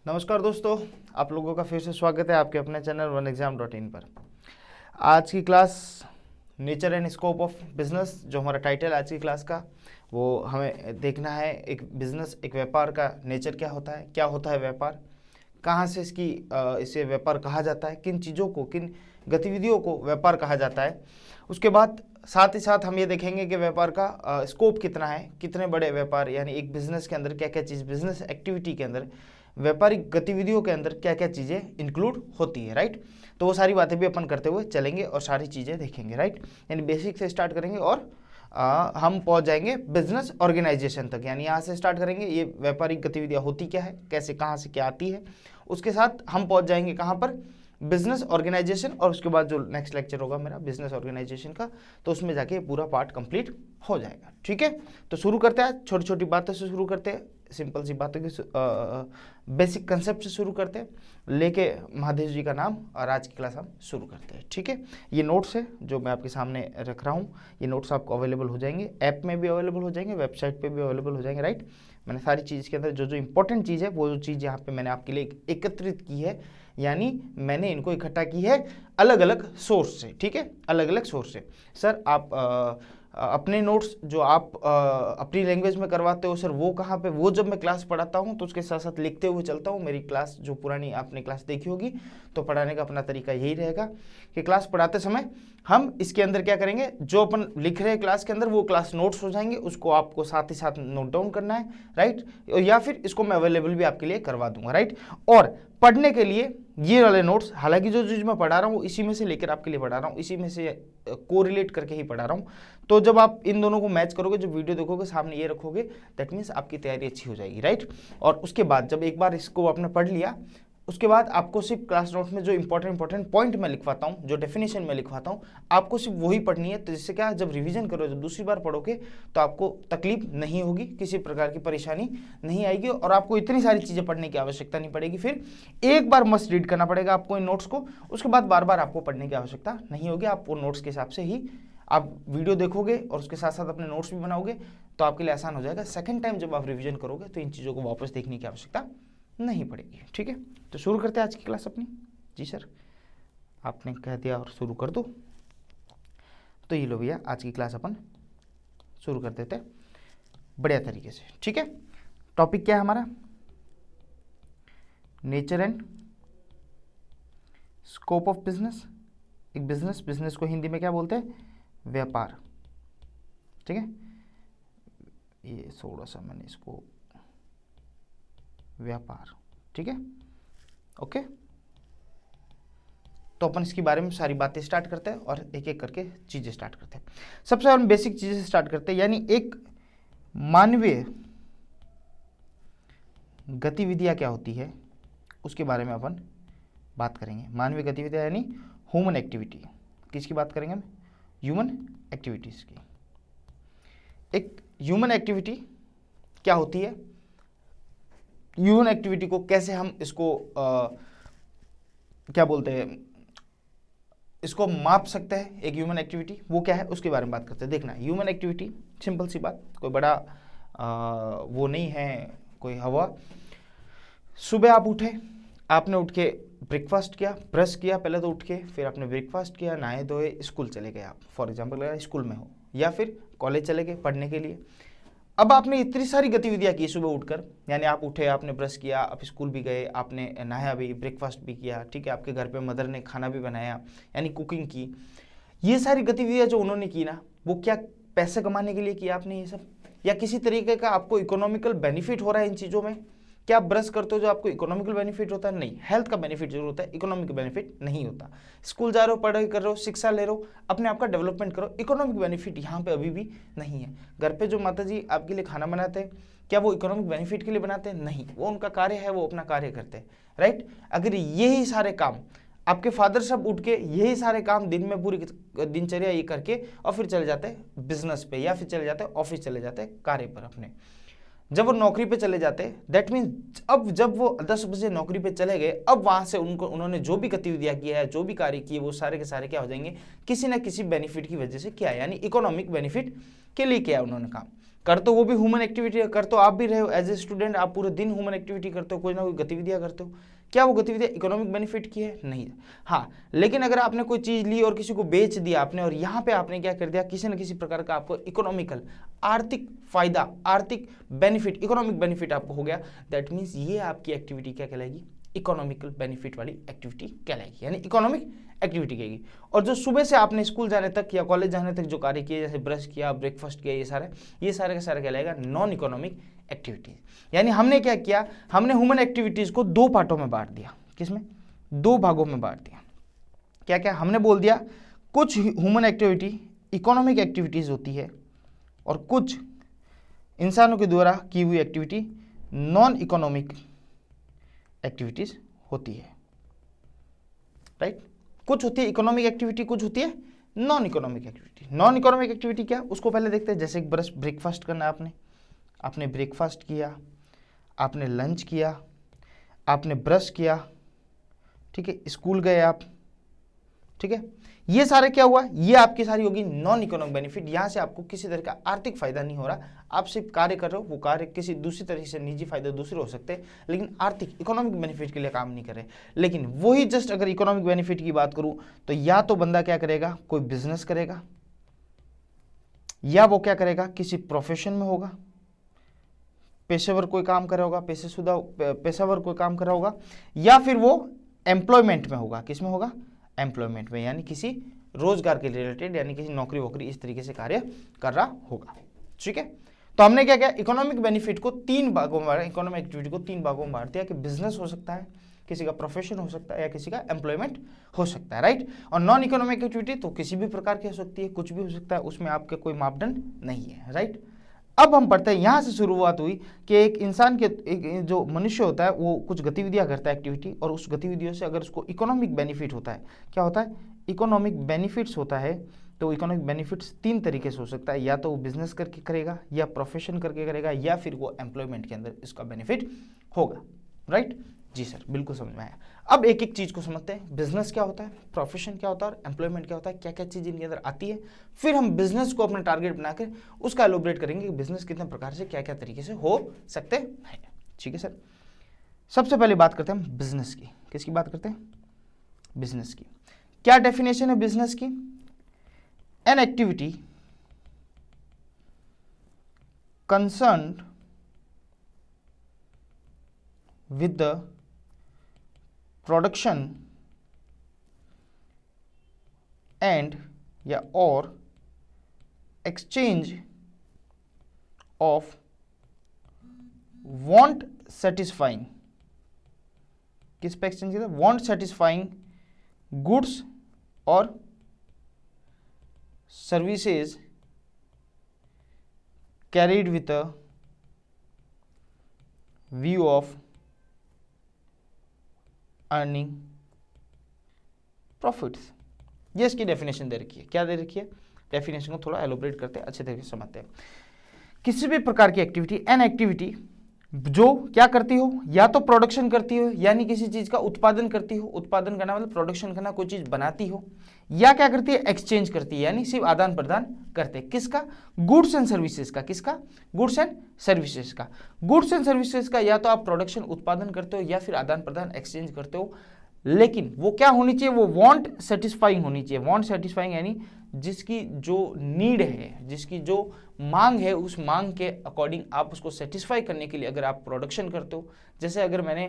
नमस्कार दोस्तों, आप लोगों का फिर से स्वागत है आपके अपने चैनल OneExam.in पर। आज की class nature and scope of business, जो हमारा टाइटल आज की क्लास का, वो हमें देखना है एक बिजनेस, एक व्यापार का नेचर क्या होता है व्यापार, कहाँ से इसे व्यापार कहा जाता है, किन चीज़ों को, किन गतिविधियों को व्यापार कहा जाता है। उसके बाद साथ ही साथ हम ये देखेंगे कि व्यापार का स्कोप कितना है, कितने बड़े व्यापार, यानी एक बिजनेस के अंदर क्या क्या चीज़, बिजनेस एक्टिविटी के अंदर, व्यापारिक गतिविधियों के अंदर क्या क्या चीज़ें इंक्लूड होती है, राइट। तो वो सारी बातें भी अपन करते हुए चलेंगे और सारी चीज़ें देखेंगे, राइट। यानी बेसिक से स्टार्ट करेंगे और हम पहुंच जाएंगे बिजनेस ऑर्गेनाइजेशन तक, यानी यहाँ से स्टार्ट करेंगे ये व्यापारिक गतिविधियाँ होती क्या है, कैसे, कहाँ से क्या आती है। उसके साथ हम पहुंच जाएंगे कहाँ पर, बिजनेस ऑर्गेनाइजेशन, और उसके बाद जो नेक्स्ट लेक्चर होगा मेरा बिजनेस ऑर्गेनाइजेशन का, तो उसमें जाके पूरा पार्ट कंप्लीट हो जाएगा, ठीक है। तो शुरू करते हैं, छोटी छोटी बातों से शुरू करते हैं, सिंपल सी बातों की बेसिक कंसेप्ट से शुरू करते हैं, लेके महादेव जी का नाम, और आज की क्लास हम शुरू करते हैं, ठीक है। ये नोट्स है जो मैं आपके सामने रख रहा हूँ, ये नोट्स आपको अवेलेबल हो जाएंगे, ऐप में भी अवेलेबल हो जाएंगे, वेबसाइट पे भी अवेलेबल हो जाएंगे, राइट। मैंने सारी चीज़ के अंदर जो जो इंपॉर्टेंट चीज़ है, वो जो चीज़ यहाँ पे मैंने आपके लिए एकत्रित की है, यानी मैंने इनको इकट्ठा की है अलग अलग सोर्स से, ठीक है, अलग अलग सोर्स से। सर आप अपने नोट्स जो आप अपनी लैंग्वेज में करवाते हो, सर वो कहाँ पे, वो जब मैं क्लास पढ़ाता हूँ तो उसके साथ साथ लिखते हुए चलता हूँ। मेरी क्लास जो पुरानी आपने क्लास देखी होगी, तो पढ़ाने का अपना तरीका यही रहेगा कि क्लास पढ़ाते समय हम इसके अंदर क्या करेंगे, जो अपन लिख रहे हैं क्लास के अंदर, वो क्लास नोट्स हो जाएंगे, उसको आपको साथ ही साथ नोट डाउन करना है, राइट। या फिर इसको मैं अवेलेबल भी आपके लिए करवा दूंगा, राइट। और पढ़ने के लिए ये वाले नोट्स, हालांकि जो चीज़ मैं पढ़ा रहा हूँ इसी में से लेकर आपके लिए पढ़ा रहा हूँ, इसी में से कोरिलेट करके ही पढ़ा रहा हूँ। तो जब आप इन दोनों को मैच करोगे, जब वीडियो देखोगे, सामने ये रखोगे, दैट मीन्स आपकी तैयारी अच्छी हो जाएगी, राइट। और उसके बाद जब एक बार इसको आपने पढ़ लिया, उसके बाद आपको सिर्फ क्लास नोट में जो इंपॉर्टेंट पॉइंट मैं लिखवाता हूँ, जो डेफिनेशन में लिखवाता हूँ, आपको सिर्फ वही पढ़नी है। तो जिससे क्या, जब रिवीजन करोगे, जब दूसरी बार पढ़ोगे, तो आपको तकलीफ नहीं होगी, किसी प्रकार की परेशानी नहीं आएगी, और आपको इतनी सारी चीज़ें पढ़ने की आवश्यकता नहीं पड़ेगी। फिर एक बार मस्ट रीड करना पड़ेगा आपको इन नोट्स को, उसके बाद बार बार आपको पढ़ने की आवश्यकता नहीं होगी। आप वो नोट्स के हिसाब से ही आप वीडियो देखोगे और उसके साथ साथ अपने नोट्स भी बनाओगे, तो आपके लिए आसान हो जाएगा। सेकंड टाइम जब आप रिवीजन करोगे, तो इन चीज़ों को वापस देखने की आवश्यकता नहीं पड़ेगी, ठीक है। तो शुरू करते हैं आज की क्लास अपनी। जी सर, आपने कह दिया और शुरू कर दो, तो ये लो भैया, आज की क्लास अपन शुरू कर देते हैं बढ़िया तरीके से, ठीक है। टॉपिक क्या है हमारा, nature and scope of business. एक बिजनेस को हिंदी में क्या बोलते हैं, व्यापार, ठीक है। ये थोड़ा सा मैंने इसको, व्यापार, ठीक है, ओके। तो अपन इसके बारे में सारी बातें स्टार्ट करते हैं और एक एक करके चीजें स्टार्ट करते हैं। सबसे पहले बेसिक चीजें से स्टार्ट करते हैं, यानी एक मानवीय गतिविधियां क्या होती है, उसके बारे में अपन बात करेंगे। मानवीय गतिविधियां यानी ह्यूमन एक्टिविटी, किसकी बात करेंगे हम, ह्यूमन एक्टिविटीज की। एक ह्यूमन एक्टिविटी क्या होती है, ह्यूमन एक्टिविटी को कैसे हम इसको क्या बोलते हैं, इसको माप सकते हैं, एक ह्यूमन एक्टिविटी वो क्या है, उसके बारे में बात करते हैं। देखना, ह्यूमन एक्टिविटी सिंपल सी बात, कोई बड़ा वो नहीं है, कोई हवा। सुबह आप उठे, आपने उठ के ब्रेकफास्ट किया, ब्रश किया पहले तो उठ के, फिर आपने ब्रेकफास्ट किया, नहाए धोए, स्कूल चले गए आप, फॉर एग्जाम्पल अगर स्कूल में हो, या फिर कॉलेज चले गए पढ़ने के लिए। अब आपने इतनी सारी गतिविधियां की सुबह उठकर, यानी आप उठे, आपने ब्रश किया, आप स्कूल भी गए, आपने नहाया भी, ब्रेकफास्ट भी किया, ठीक है, आपके घर पे मदर ने खाना भी बनाया, यानी कुकिंग की। ये सारी गतिविधियां जो उन्होंने की ना, वो क्या पैसे कमाने के लिए किया आपने ये सब, या किसी तरीके का आपको इकोनॉमिकल बेनिफिट हो रहा है इन चीज़ों में। क्या आप ब्रश करते हो जो आपको इकोनॉमिकल बेनिफिट होता है, नहीं, हेल्थ का बेनिफिट जरूर होता है, इकोनॉमिक बेनिफिट नहीं होता। स्कूल जा रहे हो, पढ़ाई कर रहे हो, शिक्षा ले रहे हो, अपने आप का डेवलपमेंट करो, इकोनॉमिक बेनिफिट यहाँ पे अभी भी नहीं है। घर पे जो माता जी आपके लिए खाना बनाते हैं, क्या वो इकोनॉमिक बेनिफिट के लिए बनाते हैं, नहीं, वो उनका कार्य है, वो अपना कार्य करते हैं, राइट। अगर यही सारे काम आपके फादर साहब उठ के यही सारे काम दिन में पूरी दिनचर्या ये करके और फिर चले जाते हैं बिजनेस पे, या फिर चले जाते हैं ऑफिस, चले जाते हैं कार्य पर अपने, जब वो नौकरी पे चले जाते, दैट मीन्स अब जब वो 10 बजे नौकरी पे चले गए, अब वहां से उन्होंने जो भी गतिविधियां किया है, जो भी कार्य किए, वो सारे के सारे क्या हो जाएंगे, किसी ना किसी बेनिफिट की वजह से किया है, यानी इकोनॉमिक बेनिफिट के लिए किया है उन्होंने काम। कर तो वो भी ह्यूमन एक्टिविटी है, कर तो आप भी रहे हो एज ए स्टूडेंट, आप पूरे दिन ह्यूमन एक्टिविटी करते हो, कोई ना कोई गतिविधियां करते हो। क्या वो गतिविधियां इकोनॉमिक बेनिफिट की है? नहीं। हाँ, लेकिन अगर आपने कोई चीज ली और किसी को बेच दिया आपने, और यहाँ पे आपने क्या कर दिया, किसी न किसी प्रकार का आपको इकोनॉमिकल, आर्थिक फायदा, आर्थिक बेनिफिट, इकोनॉमिक बेनिफिट आपको हो गया, दैट मीन्स ये आपकी एक्टिविटी क्या कहलाएगी? इकोनॉमिकल बेनिफिट वाली एक्टिविटी कहलाएगी, यानी इकोनॉमिक एक्टिविटी कहेगी। और जो सुबह से आपने स्कूल जाने तक या कॉलेज जाने तक जो कार्य किए, जैसे ब्रश किया, ब्रेकफास्ट किया, ये सारे का सारा कहलाएगा नॉन इकोनॉमिक एक्टिविटीज। यानी हमने क्या किया, हमने ह्यूमन एक्टिविटीज को दो पार्टों में बांट दिया। किसमें? दो भागों में बांट दिया। क्या क्या हमने बोल दिया, कुछ ह्यूमन एक्टिविटी इकोनॉमिक एक्टिविटीज होती है और कुछ इंसानों के द्वारा की हुई एक्टिविटी नॉन इकोनॉमिक एक्टिविटीज होती है, राइट। कुछ होती है इकोनॉमिक एक्टिविटी, कुछ होती है non economic activity. Non economic activity क्या, उसको पहले देखते हैं। जैसे ब्रेकफास्ट करना, आपने ब्रेकफास्ट किया, आपने लंच किया, आपने ब्रश किया, ठीक है, स्कूल गए आप, ठीक है, ये सारे क्या हुआ, ये आपकी सारी होगी नॉन इकोनॉमिक बेनिफिट। यहां से आपको किसी तरह का आर्थिक फायदा नहीं हो रहा, आप सिर्फ कार्य कर रहे हो, वो कार्य किसी दूसरी तरीके से निजी फायदे दूसरे हो सकते हैं, लेकिन आर्थिक इकोनॉमिक बेनिफिट के लिए काम नहीं कर रहे। लेकिन वही जस्ट अगर इकोनॉमिक बेनिफिट की बात करूं तो या तो बंदा क्या करेगा, कोई बिजनेस करेगा, या वो क्या करेगा, किसी प्रोफेशन में होगा, पेशेवर कोई काम कर रहा होगा, पेशेवर कोई काम कर रहा होगा, या फिर वो एम्प्लॉयमेंट में होगा। किस में होगा? एम्प्लॉयमेंट में, यानी किसी रोजगार के रिलेटेड, यानी किसी नौकरी वोकरी इस तरीके से कार्य कर रहा होगा, ठीक है। तो हमने क्या किया, इकोनॉमिक बेनिफिट को तीन भागों में बांटा, इकोनॉमिक एक्टिविटी को तीन भागों में बांट दिया कि बिजनेस हो सकता है, किसी का प्रोफेशन हो सकता है, या किसी का एम्प्लॉयमेंट हो सकता है, राइट। और नॉन इकोनॉमिक एक्टिविटी तो किसी भी प्रकार की हो सकती है, कुछ भी हो सकता है, उसमें आपके कोई मापदंड नहीं है, राइट। अब हम पढ़ते हैं, यहां से शुरुआत हुई कि एक इंसान के, एक जो मनुष्य होता है वो कुछ गतिविधियां करता है, एक्टिविटी, और उस गतिविधियों से अगर उसको इकोनॉमिक बेनिफिट होता है, क्या होता है, इकोनॉमिक बेनिफिट्स होता है। तो इकोनॉमिक बेनिफिट्स तीन तरीके से हो सकता है, या तो वो बिजनेस करके करेगा, या प्रोफेशन करके करेगा, या फिर वो एम्प्लॉयमेंट के अंदर इसका बेनिफिट होगा, राइट। जी सर, बिल्कुल समझ में आया। अब एक एक चीज को समझते हैं, बिजनेस क्या होता है, प्रोफेशन क्या होता है, और एम्प्लॉयमेंट क्या होता है, क्या क्या चीज इनके अंदर आती है। फिर हम बिजनेस को अपना टारगेट बनाकर उसका एलोबरेट करेंगे कि बिजनेस कितने प्रकार से, क्या क्या तरीके से हो सकते हैं, ठीक है सर। सबसे पहले बात करते हैं हम बिजनेस की। किसकी बात करते हैं? बिजनेस की। क्या डेफिनेशन है बिजनेस की? An activity concerned with the production and या और एक्सचेंज ऑफ वांट सेटिस्फाइंग, किस पे एक्सचेंज किया? वांट सेटिस्फाइंग गुड्स और services carried with a view of earning profits. ये इसकी डेफिनेशन दे रखी है। क्या दे रखी है? डेफिनेशन को थोड़ा एलोबरेट करते हैं, अच्छे तरीके से समझते हैं। किसी भी प्रकार की एक्टिविटी, एन एक्टिविटी जो क्या करती हो, या तो प्रोडक्शन करती हो, यानी किसी चीज का उत्पादन करती हो, उत्पादन करना मतलब प्रोडक्शन करना, कोई चीज बनाती हो, या क्या करती है, एक्सचेंज करती है, यानी सिर्फ आदान प्रदान करते हैं। किसका? गुड्स एंड सर्विसेज का। किसका? गुड्स एंड सर्विसेज का। गुड्स एंड सर्विसेज का या तो आप प्रोडक्शन उत्पादन करते हो, या फिर आदान प्रदान एक्सचेंज करते हो, लेकिन वो क्या होनी चाहिए, वो वांट सेटिस्फाइंग होनी चाहिए। वांट सेटिस्फाइंग यानी जिसकी जो नीड है, जिसकी जो मांग है, उस मांग के अकॉर्डिंग आप उसको सेटिस्फाई करने के लिए अगर आप प्रोडक्शन करते हो। जैसे अगर मैंने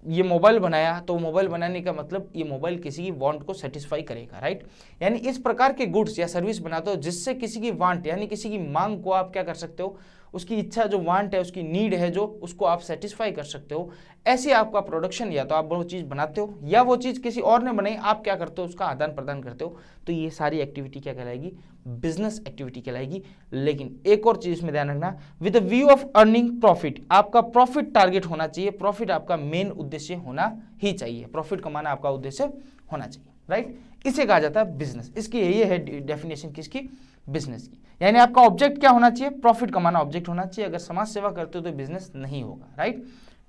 ये मोबाइल बनाया, तो मोबाइल बनाने का मतलब ये मोबाइल किसी की वांट को सेटिस्फाई करेगा, राइट। यानी इस प्रकार के गुड्स या सर्विस बनाते हो जिससे किसी की वांट यानी किसी की मांग को आप क्या कर सकते हो, उसकी इच्छा जो वांट है, उसकी नीड है जो, उसको आप सेटिस्फाई कर सकते हो। ऐसे आपका प्रोडक्शन, या तो आप वो चीज़ बनाते हो या वो चीज़ किसी और ने बनाई, आप क्या करते हो, उसका आदान प्रदान करते हो। तो ये सारी एक्टिविटी क्या कहलाएगी? बिजनेस एक्टिविटी कहलाएगी। लेकिन एक और चीज़ में ध्यान रखना, with the view of earning profit. आपका प्रॉफिट टारगेट होना चाहिए, प्रॉफिट आपका मेन उद्देश्य होना ही चाहिए, प्रॉफिट कमाना आपका उद्देश्य होना चाहिए, राइट। इसे कहा जाता है बिजनेस। इसकी ये है डेफिनेशन किसकी? बिजनेस की। यानी आपका ऑब्जेक्ट क्या होना चाहिए? प्रॉफिट कमाना ऑब्जेक्ट होना चाहिए। अगर समाज सेवा करते हो तो बिजनेस नहीं होगा, राइट।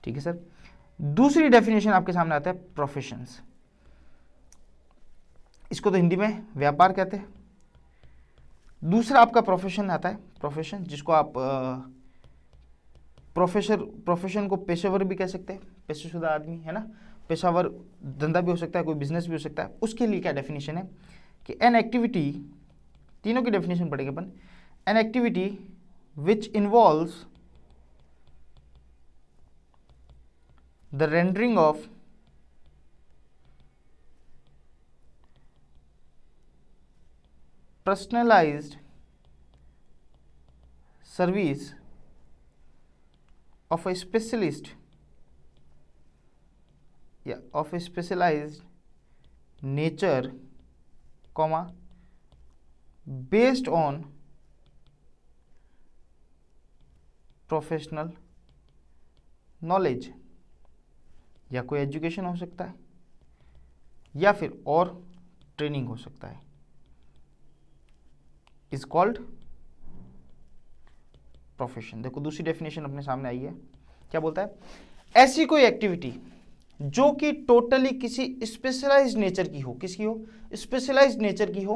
ठीक है सर। दूसरी डेफिनेशन आपके सामने आता है प्रोफेशंस। इसको तो हिंदी में व्यापार कहते हैं। दूसरा आपका प्रोफेशन आता है, प्रोफेशन जिसको आप प्रोफेशन को पेशेवर भी कह सकते हैं, पेशेशुदा आदमी है ना, पेशावर धंधा भी हो सकता है, कोई बिजनेस भी हो सकता है। उसके लिए क्या डेफिनेशन है कि एन एक्टिविटी, तीनों की डेफिनेशन पढ़ेंगे अपन। An activity which involves the rendering of personalized service of a specialist, of a specialized nature, comma, based on professional knowledge, या कोई एजुकेशन हो सकता है या फिर और ट्रेनिंग हो सकता है, इज कॉल्ड प्रोफेशन। देखो दूसरी डेफिनेशन अपने सामने आई है, क्या बोलता है, ऐसी कोई एक्टिविटी जो कि टोटली किसी स्पेशलाइज्ड नेचर की हो, किसकी हो, स्पेशलाइज्ड नेचर की हो,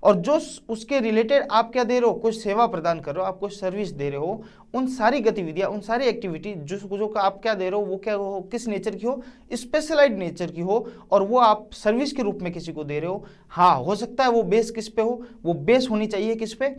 और जो उसके रिलेटेड आप क्या दे रहे हो, कोई सेवा प्रदान कर रहे हो, आप कोई सर्विस दे रहे हो, उन सारी गतिविधियां, उन सारी एक्टिविटी जो आप क्या दे रहे हो वो क्या हो, किस नेचर की हो, स्पेशलाइज्ड नेचर की हो, और वो आप सर्विस के रूप में किसी को दे रहे हो। हाँ, हो सकता है वो बेस किस पे हो, वो बेस होनी चाहिए किस पे,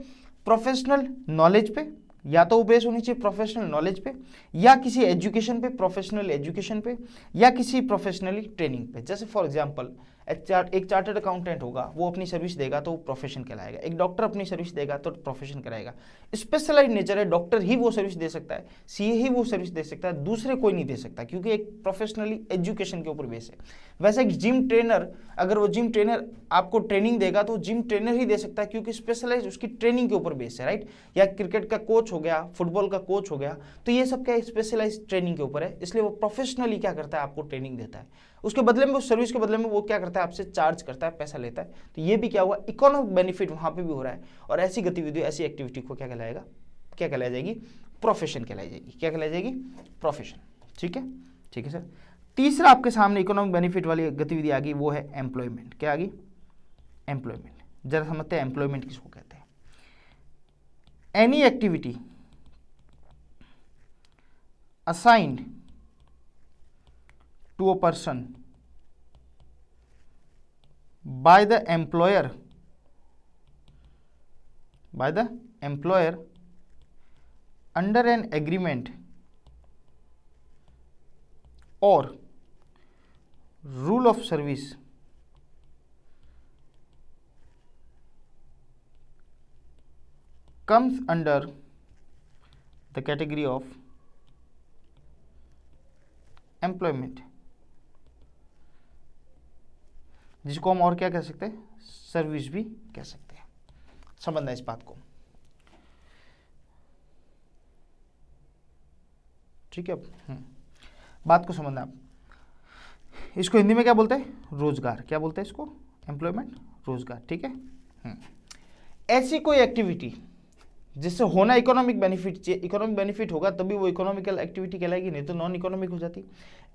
प्रोफेशनल नॉलेज पे, या तो वो बेस होनी चाहिए प्रोफेशनल नॉलेज पे, या किसी एजुकेशन पे, प्रोफेशनल एजुकेशन पे, या किसी प्रोफेशनली ट्रेनिंग पे। जैसे फॉर एग्जांपल एक चार्टर्ड अकाउंटेंट होगा, वो अपनी सर्विस देगा तो वो प्रोफेशन कहलाएगा। एक डॉक्टर अपनी सर्विस देगा तो प्रोफेशन कहलाएगा। स्पेशलाइज्ड नेचर है, डॉक्टर ही वो सर्विस दे सकता है, सीए ही वो सर्विस दे सकता है, दूसरे कोई नहीं दे सकता, क्योंकि एक प्रोफेशनली एजुकेशन के ऊपर बेस है। वैसे एक जिम ट्रेनर, अगर वो जिम ट्रेनर आपको ट्रेनिंग देगा तो जिम ट्रेनर ही दे सकता है, क्योंकि स्पेशलाइज उसकी ट्रेनिंग के ऊपर बेस है, राइट। या क्रिकेट का कोच हो गया, फुटबॉल का कोच हो गया, तो ये सब क्या स्पेशलाइज ट्रेनिंग के ऊपर है, इसलिए वो प्रोफेशनली क्या करता है, आपको ट्रेनिंग देता है। उसके बदले में, उस सर्विस के बदले में वो क्या करता है, आपसे चार्ज करता है, पैसा लेता है। तो ये भी क्या हुआ, इकोनॉमिक बेनिफिट वहां पे भी हो रहा है। और ऐसी गतिविधि, ऐसी एक्टिविटी को क्या कहलाएगा, क्या कहलाई जाएगी, प्रोफेशन कहलाई जाएगी। क्या कहलाई जाएगी, प्रोफेशन। ठीक है, ठीक है सर। तीसरा आपके सामने इकोनॉमिक बेनिफिट वाली गतिविधि आ गई, वो है एम्प्लॉयमेंट। क्या आ गई, एम्प्लॉयमेंट। जरा समझते हैं एम्प्लॉयमेंट किसको कहते हैं। Any activity assigned to a person by the employer under an agreement or rule of service comes under the category of employment, जिसको हम और क्या कह सकते हैं, सर्विस भी कह सकते हैं। समझना इस बात को, ठीक है। बात को समझना आप। इसको हिंदी में क्या बोलते हैं, रोजगार। क्या बोलते हैं इसको, एम्प्लॉयमेंट, रोजगार। ठीक है। ऐसी कोई एक्टिविटी जिससे होना इकोनॉमिक बेनिफिट चाहिए, इकोनॉमिक बेनिफिट होगा तभी वो इकोनॉमिकल एक्टिविटी कहलाएगी, नहीं तो नॉन इकोनॉमिक हो जाती।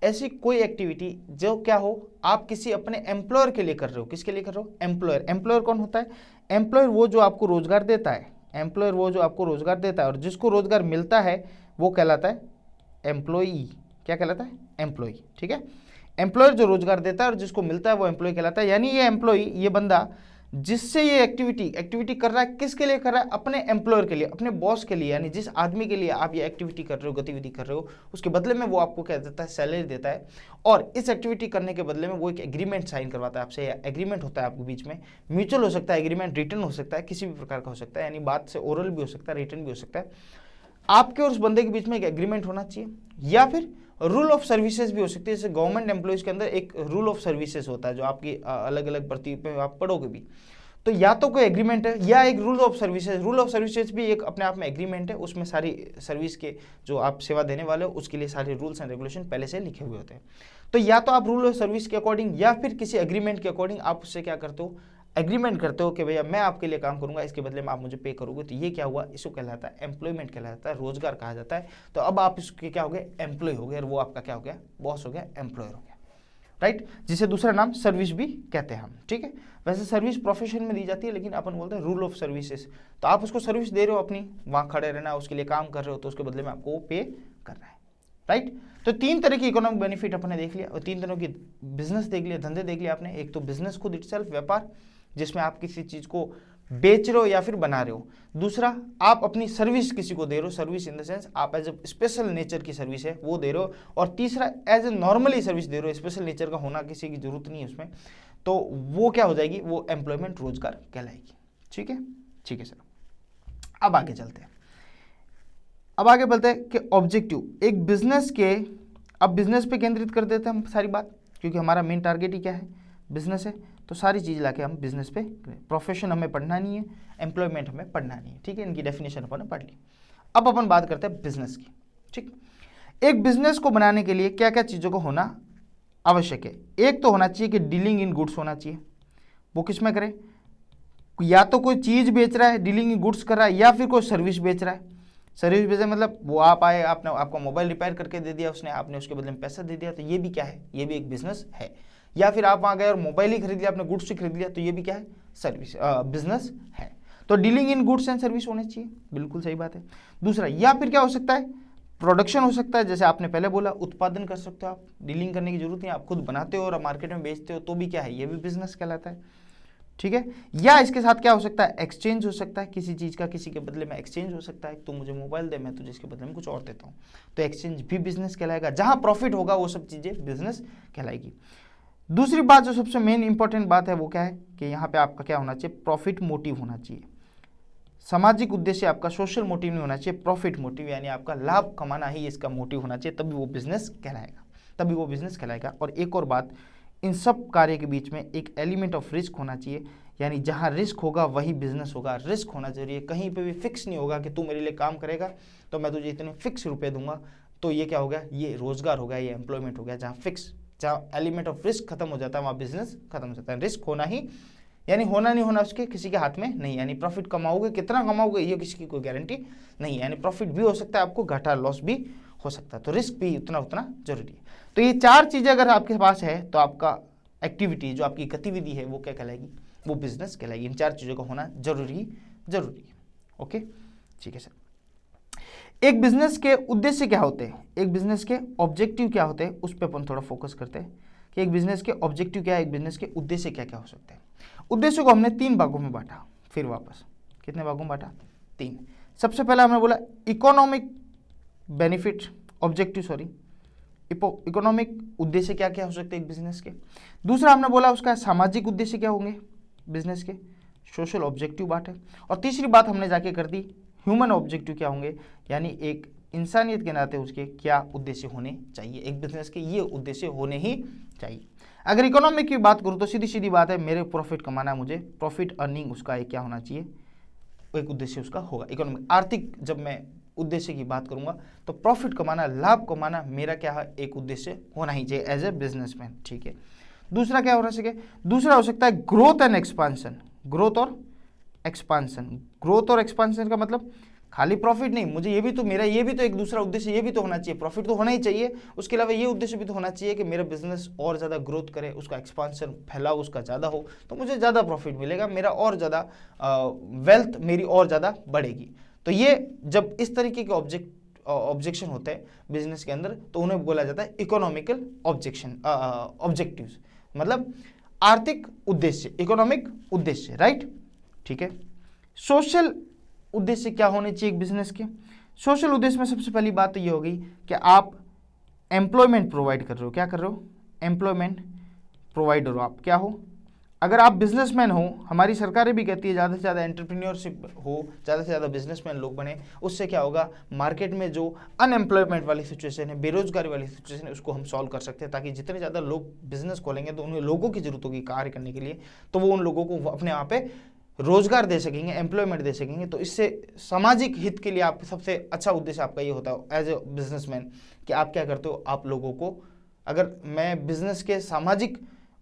ऐसी कोई एक्टिविटी जो क्या हो, आप किसी अपने एम्प्लॉयर के लिए कर रहे हो। किसके लिए कर रहे हो, एम्प्लॉयर। एम्प्लॉयर कौन होता है, एम्प्लॉयर वो जो आपको रोजगार देता है, एम्प्लॉयर वो जो आपको रोजगार देता है, और जिसको रोजगार मिलता है वो कहलाता है एम्प्लॉई। क्या कहलाता है, एम्प्लॉई। ठीक है, एम्प्लॉयर जो रोजगार देता है और जिसको मिलता है वो एम्प्लॉय कहलाता है। यानी ये एम्प्लॉय, ये बंदा जिससे ये एक्टिविटी कर रहा है, किसके लिए कर रहा है, अपने एम्प्लॉयर के लिए, अपने बॉस के लिए, यानी जिस आदमी के लिए आप ये एक्टिविटी कर रहे हो, गतिविधि कर रहे हो, उसके बदले में वो आपको क्या देता है, सैलरी देता है। और इस एक्टिविटी करने के बदले में वो एक एग्रीमेंट साइन करवाता है आपसे, या एग्रीमेंट होता है आपके बीच में, म्यूचुअल हो सकता है एग्रीमेंट, रिटर्न हो सकता है, किसी भी प्रकार का हो सकता है, यानी बात से ओरल भी हो सकता है, रिटर्न भी हो सकता है। आपके और उस बंदे के बीच में एक एग्रीमेंट होना चाहिए, या फिर रूल ऑफ सर्विसेज भी हो सकती है। जैसे गवर्नमेंट एम्प्लॉयज के अंदर एक रूल ऑफ सर्विसेज होता है, जो आपकी अलग अलग भर्ती पे आप पढ़ोगे भी, तो या तो कोई एग्रीमेंट है या एक rule of services. Rule of services भी एक अपने आप में एग्रीमेंट है, उसमें सारी सर्विस के जो आप सेवा देने वाले हो उसके लिए सारे रूल्स एंड रेगुलेशन पहले से लिखे हुए होते हैं। तो या तो आप रूल ऑफ सर्विस के अकॉर्डिंग या फिर किसी एग्रीमेंट के अकॉर्डिंग आप उससे क्या करते हो, एग्रीमेंट करते हो कि भैया मैं आपके लिए काम करूंगा, इसके बदले में आप मुझे पे करोगे। तो ये क्या हुआ, इसको कहलाता है एम्प्लॉयमेंट, कहलाता है, रोजगार कहा जाता है। तो अब आप इसके क्या हो गए, एम्प्लॉय हो गए, और वो आपका क्या हो गया, बॉस हो गया, एम्प्लॉयर हो गया। राइट, जिसे दूसरा नाम सर्विस भी कहते हैं हम, ठीक है। वैसे सर्विस प्रोफेशन में दी जाती है, लेकिन अपन बोलते हैं रूल ऑफ सर्विसेज। तो आप उसको सर्विस दे रहे हो, अपनी वहाँ खड़े रहना, उसके लिए काम कर रहे हो, तो उसके बदले में आपको पे करना है, राइट। तो 3 तरह की इकोनॉमिक बेनिफिट अपने देख लिया, और 3 तरह की बिजनेस देख लिया, धंधे देख लिया आपने। एक तो बिजनेस खुद इटसेल्फ, व्यापार, जिसमें आप किसी चीज़ को बेच रहे हो या फिर बना रहे हो। दूसरा, आप अपनी सर्विस किसी को दे रहे हो, सर्विस इन द सेंस आप एज ए स्पेशल नेचर की सर्विस है वो दे रहे हो। और तीसरा, एज ए नॉर्मली सर्विस दे रहे हो, स्पेशल नेचर का होना किसी की जरूरत नहीं है उसमें, तो वो क्या हो जाएगी, वो एम्प्लॉयमेंट, रोजगार कहलाएगी, ठीक है। ठीक है सर, अब आगे चलते हैं। अब आगे बढ़ते हैं कि ऑब्जेक्टिव एक बिजनेस के, अब बिजनेस पे केंद्रित कर देते हैं हम सारी बात, क्योंकि हमारा मेन टारगेट ही क्या है, बिजनेस है। तो सारी चीज़ लाके हम बिजनेस पे, प्रोफेशन हमें पढ़ना नहीं है, एम्प्लॉयमेंट हमें पढ़ना नहीं है, ठीक है। इनकी डेफिनेशन अपन ने पढ़ ली। अब अपन बात करते हैं बिजनेस की, ठीक। एक बिजनेस को बनाने के लिए क्या क्या चीज़ों को होना आवश्यक है। एक तो होना चाहिए कि डीलिंग इन गुड्स होना चाहिए। वो किस में करें, या तो कोई चीज़ बेच रहा है, डीलिंग इन गुड्स कर रहा है, या फिर कोई सर्विस बेच रहा है। सर्विस बेचे मतलब वो आप आए, आपने आपका मोबाइल रिपेयर करके दे दिया उसने, आपने उसके बदले में पैसा दे दिया, तो ये भी क्या है, ये भी एक बिजनेस है। या फिर आप वहाँ गए और मोबाइल ही खरीद लिया, आपने गुड्स ही खरीद लिया, तो ये भी क्या है, सर्विस, बिजनेस है। तो dealing in goods and service होने चाहिए, बिल्कुल सही बात है। दूसरा, या फिर क्या हो सकता है, प्रोडक्शन हो सकता है, जैसे आपने पहले बोला, उत्पादन कर सकते हो आप, डीलिंग करने की जरूरत नहीं, आप खुद बनाते हो और मार्केट में बेचते हो, तो भी क्या है, ये भी बिजनेस कहलाता है, ठीक है। या इसके साथ क्या हो सकता है, एक्सचेंज हो सकता है, किसी चीज़ का किसी के बदले में एक्सचेंज हो सकता है। तुम मुझे मोबाइल दे, मैं तुझे इसके बदले में कुछ और देता हूँ, तो एक्सचेंज भी बिजनेस कहलाएगा। जहाँ प्रॉफिट होगा वो सब चीज़ें बिजनेस कहलाएगी। दूसरी बात जो सबसे मेन इंपॉर्टेंट बात है वो क्या है कि यहाँ पे आपका क्या होना चाहिए, प्रॉफिट मोटिव होना चाहिए। सामाजिक उद्देश्य आपका सोशल मोटिव नहीं होना चाहिए, प्रॉफिट मोटिव, यानी आपका लाभ कमाना ही इसका मोटिव होना चाहिए, तभी वो बिजनेस कहलाएगा, तभी वो बिजनेस कहलाएगा। और एक और बात, इन सब कार्य के बीच में एक एलिमेंट ऑफ रिस्क होना चाहिए, यानी जहाँ रिस्क होगा वही बिजनेस होगा। रिस्क होना जरूरी है, कहीं पे भी फिक्स नहीं होगा कि तू मेरे लिए काम करेगा तो मैं तुझे इतने फिक्स रुपए दूंगा, तो ये क्या हो गया, ये रोजगार हो गया, ये एम्प्लॉयमेंट हो गया। जहाँ फिक्स, जहाँ एलिमेंट ऑफ रिस्क खत्म हो जाता है वहाँ बिजनेस खत्म हो जाता है। रिस्क होना ही, यानी होना नहीं होना उसके किसी के हाथ में नहीं, यानी प्रॉफिट कमाओगे, कितना कमाओगे ये किसी की कोई गारंटी नहीं, यानी प्रॉफिट भी हो सकता है आपको, घाटा लॉस भी हो सकता है, तो रिस्क भी उतना उतना जरूरी है। तो ये 4 चीज़ें अगर आपके पास है तो आपका एक्टिविटी, जो आपकी गतिविधि है वो क्या कहलाएगी, वो बिजनेस कहलाएगी। इन 4 चीज़ों का होना जरूरी है, ओके, ठीक है सर। एक बिजनेस के उद्देश्य क्या होते हैं, एक बिजनेस के ऑब्जेक्टिव क्या होते हैं, उस पर अपन थोड़ा फोकस करते हैं कि एक बिजनेस के ऑब्जेक्टिव क्या है, एक बिजनेस के उद्देश्य क्या क्या हो सकते हैं। उद्देश्य को हमने 3 भागों में बांटा, फिर वापस कितने भागों में बांटा, 3। सबसे पहले हमने बोला economic benefit, objective sorry, economic उद्देश्य क्या क्या हो सकते हैं एक बिजनेस के। दूसरा हमने बोला उसका सामाजिक उद्देश्य क्या होंगे बिजनेस के, सोशल ऑब्जेक्टिव बात है। और तीसरी बात हमने जाके कर दी, ह्यूमन ऑब्जेक्टिव क्या होंगे, यानी एक इंसानियत के नाते उसके क्या उद्देश्य होने चाहिए, एक बिजनेस के ये उद्देश्य होने ही चाहिए। अगर इकोनॉमिक की बात करूँ तो सीधी सीधी बात है, मेरे प्रॉफिट कमाना है, मुझे प्रॉफिट अर्निंग उसका एक क्या होना चाहिए, एक उद्देश्य उसका होगा। इकोनॉमिक, आर्थिक, जब मैं उद्देश्य की बात करूंगा तो प्रॉफिट कमाना, लाभ कमाना मेरा क्या है, एक उद्देश्य होना ही चाहिए एज ए बिजनेसमैन, ठीक है। दूसरा क्या हो सके, दूसरा हो सकता है ग्रोथ एंड एक्सपांशन, ग्रोथ और एक्सपांशन। ग्रोथ और एक्सपांशन का मतलब खाली प्रॉफिट नहीं, मुझे ये भी तो, मेरा ये भी तो एक दूसरा उद्देश्य ये भी तो होना चाहिए, प्रॉफिट तो होना ही चाहिए, उसके अलावा ये उद्देश्य भी तो होना चाहिए कि मेरा बिजनेस और ज़्यादा ग्रोथ करे, उसका एक्सपांशन, फैलाव उसका ज़्यादा हो, तो मुझे ज़्यादा प्रॉफिट मिलेगा, मेरा और ज़्यादा वेल्थ मेरी और ज़्यादा बढ़ेगी। तो ये जब इस तरीके के ऑब्जेक्शन होते हैं बिजनेस के अंदर, तो उन्हें बोला जाता है इकोनॉमिकल ऑब्जेक्टिव्स, मतलब आर्थिक उद्देश्य, इकोनॉमिक उद्देश्य, राइट, ठीक है। सोशल उद्देश्य क्या होने चाहिए एक बिजनेस के, सोशल उद्देश्य में सबसे पहली बात तो ये होगी कि आप एम्प्लॉयमेंट प्रोवाइड कर रहे हो, क्या कर रहे हो, एम्प्लॉयमेंट प्रोवाइडर हो आप, क्या हो, अगर आप बिजनेसमैन हो, हमारी सरकारें भी कहती है ज़्यादा से ज़्यादा एंटरप्रेन्योरशिप हो, ज़्यादा से ज़्यादा बिजनेसमैन लोग बने, उससे क्या होगा, मार्केट में जो अनएम्प्लॉयमेंट वाली सिचुएशन है, बेरोजगारी वाली सिचुएशन है, उसको हम सॉल्व कर सकते हैं, ताकि जितने ज़्यादा लोग बिजनेस खोलेंगे तो उन्हें लोगों की जरूरत होगी कार्य करने के लिए, तो वो उन लोगों को अपने यहाँ पे रोजगार दे सकेंगे, एम्प्लॉयमेंट दे सकेंगे। तो इससे सामाजिक हित के लिए आप सबसे अच्छा उद्देश्य आपका ये होता है एज ए बिजनेसमैन कि आप क्या करते हो, आप लोगों को, अगर मैं बिजनेस के सामाजिक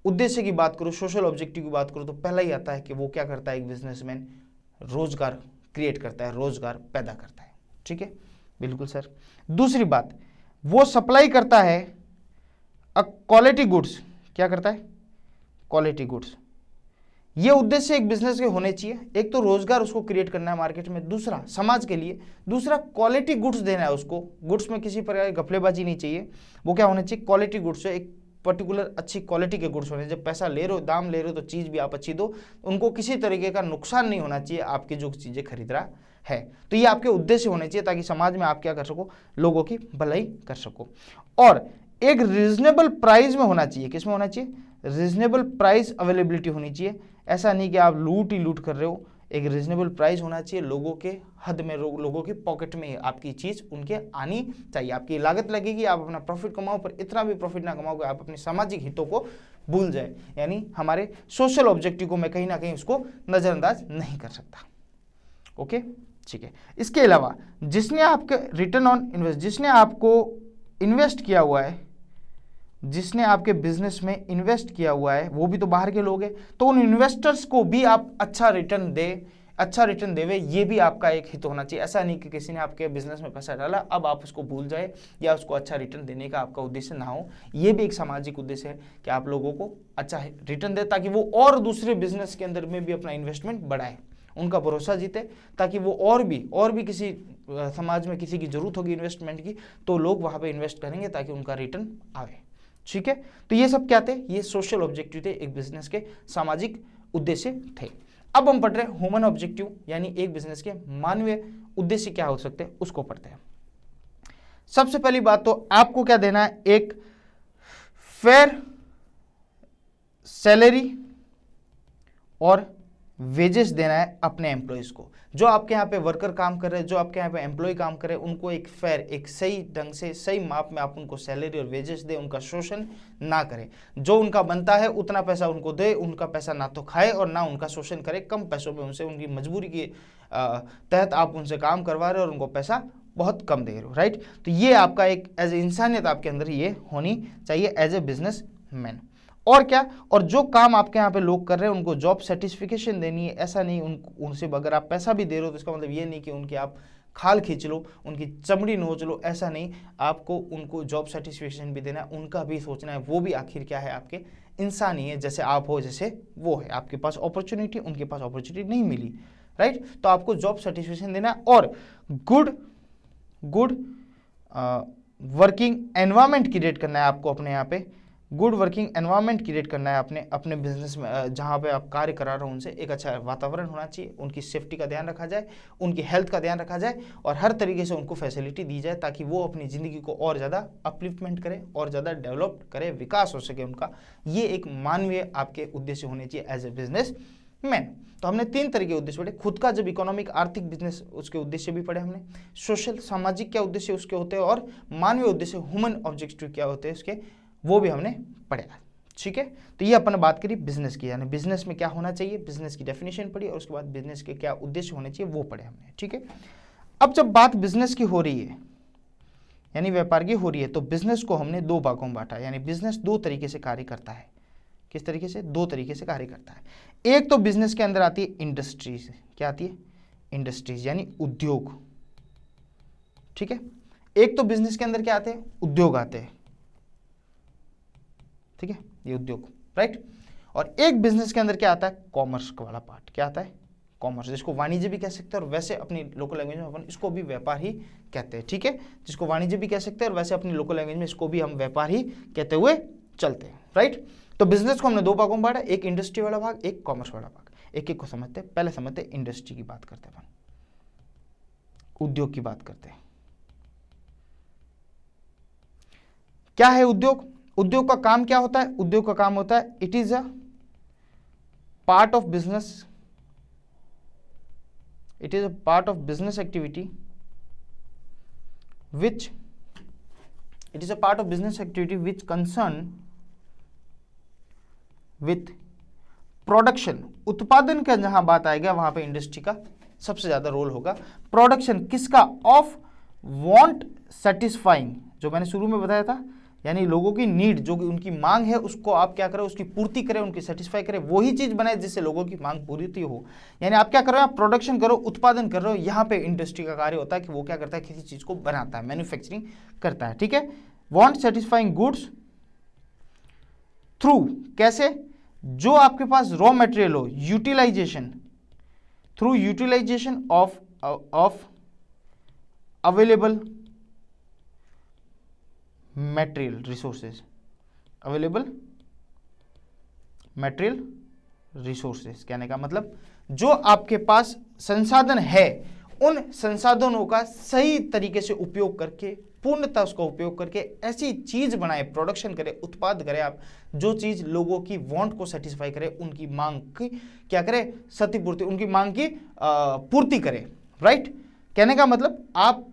उद्देश्य की बात करूँ, सोशल ऑब्जेक्टिव की बात करूँ, तो पहला ही आता है कि वो क्या करता है, एक बिजनेसमैन रोजगार क्रिएट करता है, रोजगार पैदा करता है, ठीक है, बिल्कुल सर। दूसरी बात, वो सप्लाई करता है क्वालिटी गुड्स, क्या करता है? Quality goods. ये उद्देश्य एक बिजनेस के होने चाहिए। एक तो रोजगार उसको क्रिएट करना है मार्केट में, दूसरा समाज के लिए, दूसरा क्वालिटी गुड्स देना है उसको। गुड्स में किसी प्रकार की घपलेबाजी नहीं चाहिए, वो क्या होने चाहिए? क्वालिटी गुड्स है, एक पर्टिकुलर अच्छी क्वालिटी के गुड्स होने। जब पैसा ले रहे हो, दाम ले रहे हो, तो चीज़ भी आप अच्छी दो, उनको किसी तरीके का नुकसान नहीं होना चाहिए आपकी जो चीज़ें खरीद रहा है। तो ये आपके उद्देश्य होने चाहिए ताकि समाज में आप क्या कर सको? लोगों की भलाई कर सको। और एक रीजनेबल प्राइस में होना चाहिए। किस में होना चाहिए? रीजनेबल प्राइस अवेलेबिलिटी होनी चाहिए। ऐसा नहीं कि आप लूट ही लूट कर रहे हो, एक रीजनेबल प्राइस होना चाहिए, लोगों के हद में, लोगों के पॉकेट में आपकी चीज़ उनके आनी चाहिए। आपकी लागत लगेगी, आप अपना प्रॉफिट कमाओ, पर इतना भी प्रॉफिट ना कमाओ कि आप अपने सामाजिक हितों को भूल जाए। यानी हमारे सोशल ऑब्जेक्टिव को मैं कहीं ना कहीं उसको नज़रअंदाज नहीं कर सकता। ओके, ठीक है। इसके अलावा जिसने आपके रिटर्न ऑन इन्वेस्ट, जिसने आपको इन्वेस्ट किया हुआ है, जिसने आपके बिजनेस में इन्वेस्ट किया हुआ है, वो भी तो बाहर के लोग हैं, तो उन इन्वेस्टर्स को भी आप अच्छा रिटर्न देवे, ये भी आपका एक हित होना चाहिए। ऐसा नहीं कि किसी ने आपके बिजनेस में पैसा डाला, अब आप उसको भूल जाए या उसको अच्छा रिटर्न देने का आपका उद्देश्य ना हो। ये भी एक सामाजिक उद्देश्य है कि आप लोगों को अच्छा रिटर्न दे, ताकि वो और दूसरे बिजनेस के अंदर में भी अपना इन्वेस्टमेंट बढ़ाए, उनका भरोसा जीते, ताकि वो और भी किसी समाज में किसी की जरूरत होगी इन्वेस्टमेंट की, तो लोग वहाँ पर इन्वेस्ट करेंगे ताकि उनका रिटर्न आवे। ठीक है, तो ये सब क्या थे? ये सोशल ऑब्जेक्टिव थे, एक बिजनेस के सामाजिक उद्देश्य थे। अब हम पढ़ रहे हैं ह्यूमन ऑब्जेक्टिव, यानी एक बिजनेस के मानवीय उद्देश्य क्या हो सकते हैं, उसको पढ़ते हैं। सबसे पहली बात तो आपको क्या देना है? एक फेयर सैलरी और वेजेस देना है अपने एम्प्लॉयज को। जो आपके यहाँ पे वर्कर काम कर रहे हैं, जो आपके यहाँ पे एम्प्लॉय काम कर रहे हैं, उनको एक फेयर, एक सही ढंग से, सही माप में आप उनको सैलरी और वेजेस दे, उनका शोषण ना करें। जो उनका बनता है उतना पैसा उनको दे, उनका पैसा ना तो खाए और ना उनका शोषण करे। कम पैसों में उनसे, उनकी मजबूरी के तहत आप उनसे काम करवा रहे हो और उनको पैसा बहुत कम दे रहे हो, राइट। तो ये आपका एक एज ए इंसानियत आपके अंदर ये होनी चाहिए एज ए बिजनेस मैन। और क्या? और जो काम आपके यहाँ पे लोग कर रहे हैं उनको जॉब सेटिस्फिकेशन देनी है। ऐसा नहीं उनसे अगर आप पैसा भी दे रहे हो तो इसका मतलब ये नहीं कि उनकी आप खाल खींच लो, उनकी चमड़ी नोच लो, ऐसा नहीं। आपको उनको जॉब सेटिस्फिकेशन भी देना है, उनका भी सोचना है, वो भी आखिर क्या है? आपके इंसान ही है, जैसे आप हो, जैसे वो है। आपके पास अपॉर्चुनिटी, उनके पास अपॉर्चुनिटी नहीं मिली, राइट। तो आपको जॉब सेटिस्फेक्शन देना है और गुड वर्किंग एनवायरनमेंट क्रिएट करना है आपको अपने यहाँ पे। गुड वर्किंग एनवायरनमेंट क्रिएट करना है अपने बिजनेस में, जहाँ पे आप कार्य करा रहे हो उनसे एक अच्छा वातावरण होना चाहिए, उनकी सेफ्टी का ध्यान रखा जाए, उनकी हेल्थ का ध्यान रखा जाए और हर तरीके से उनको फैसिलिटी दी जाए ताकि वो अपनी ज़िंदगी को और ज़्यादा अपलिफ्टमेंट करें और ज़्यादा डेवलप करें, विकास हो सके उनका। ये एक मानवीय आपके उद्देश्य होने चाहिए एज ए बिजनेस मैन। तो हमने 3 तरह के उद्देश्य पढ़े। खुद का जब इकोनॉमिक आर्थिक बिजनेस, उसके उद्देश्य भी पढ़े हमने। सोशल सामाजिक क्या उद्देश्य उसके होते हैं और मानवीय उद्देश्य ह्यूमन ऑब्जेक्टिव क्या होते हैं उसके, वो भी हमने पढ़ा। ठीक है, तो ये अपन बात करी बिजनेस की, यानी बिजनेस में क्या होना चाहिए, बिजनेस की डेफिनेशन पढ़ी और उसके बाद बिजनेस के क्या उद्देश्य होने चाहिए वो पढ़े हमने। ठीक है, अब जब बात बिजनेस की हो रही है, यानी व्यापार की हो रही है, तो बिजनेस को हमने 2 भागों में बांटा। यानी बिजनेस 2 तरीके से कार्य करता है। किस तरीके से? 2 तरीके से कार्य करता है। एक तो बिजनेस के अंदर आती है इंडस्ट्रीज। क्या आती है? इंडस्ट्रीज, यानी उद्योग। ठीक है, एक तो बिजनेस के अंदर क्या आते हैं? उद्योग आते हैं। ठीक है, ये उद्योग, राइट। और एक बिजनेस के अंदर क्या आता है? कॉमर्स वाला पार्ट। क्या आता है? कॉमर्स, जिसको वाणिज्य भी कह सकते हैं और वैसे अपनी लोकल लैंग्वेज में अपन इसको भी व्यापार ही कहते हैं। ठीक है, जिसको वाणिज्य भी कह सकते हैं और वैसे अपनी लोकल लैंग्वेज में इसको भी हम व्यापार ही कहते हुए चलते हैं, राइट। तो बिजनेस को हमने 2 भागों में बांटा, एक इंडस्ट्री वाला भाग, एक कॉमर्स वाला भाग। एक एक को समझते हैं। पहले समझते हैं इंडस्ट्री की बात करते हैं, उद्योग की बात करते हैं। क्या है उद्योग? उद्योग का काम क्या होता है? उद्योग का काम होता है, it is a part of business, it is a part of business activity which concern with production. उत्पादन का जहां बात आएगा वहां पे इंडस्ट्री का सबसे ज्यादा रोल होगा। प्रोडक्शन किसका? ऑफ वांट सेटिस्फाइंग, जो मैंने शुरू में बताया था, यानी लोगों की नीड, जो कि उनकी मांग है, उसको आप क्या करें? उसकी पूर्ति करें, उनकी सेटिस्फाई करें, वही चीज बनाए जिससे लोगों की मांग पूरी हो। यानी आप क्या कर रहे हो? आप प्रोडक्शन करो, उत्पादन कर रहे हो। यहाँ पे इंडस्ट्री का कार्य होता है कि वो क्या करता है? किसी चीज को बनाता है, मैन्युफैक्चरिंग करता है। ठीक है, वांट सेटिस्फाइंग गुड्स थ्रू, कैसे, जो आपके पास रॉ मटेरियल हो, utilization, through utilization of available material resources, available material resources, कहने का मतलब जो आपके पास संसाधन है उन संसाधनों का सही तरीके से उपयोग करके, पूर्णतः उसका उपयोग करके ऐसी चीज बनाए, प्रोडक्शन करे, उत्पाद करे आप, जो चीज लोगों की वांट को सेटिस्फाई करे, उनकी मांग की क्या करे, क्षतिपूर्ति, उनकी मांग की पूर्ति करे, राइट। कहने का मतलब आप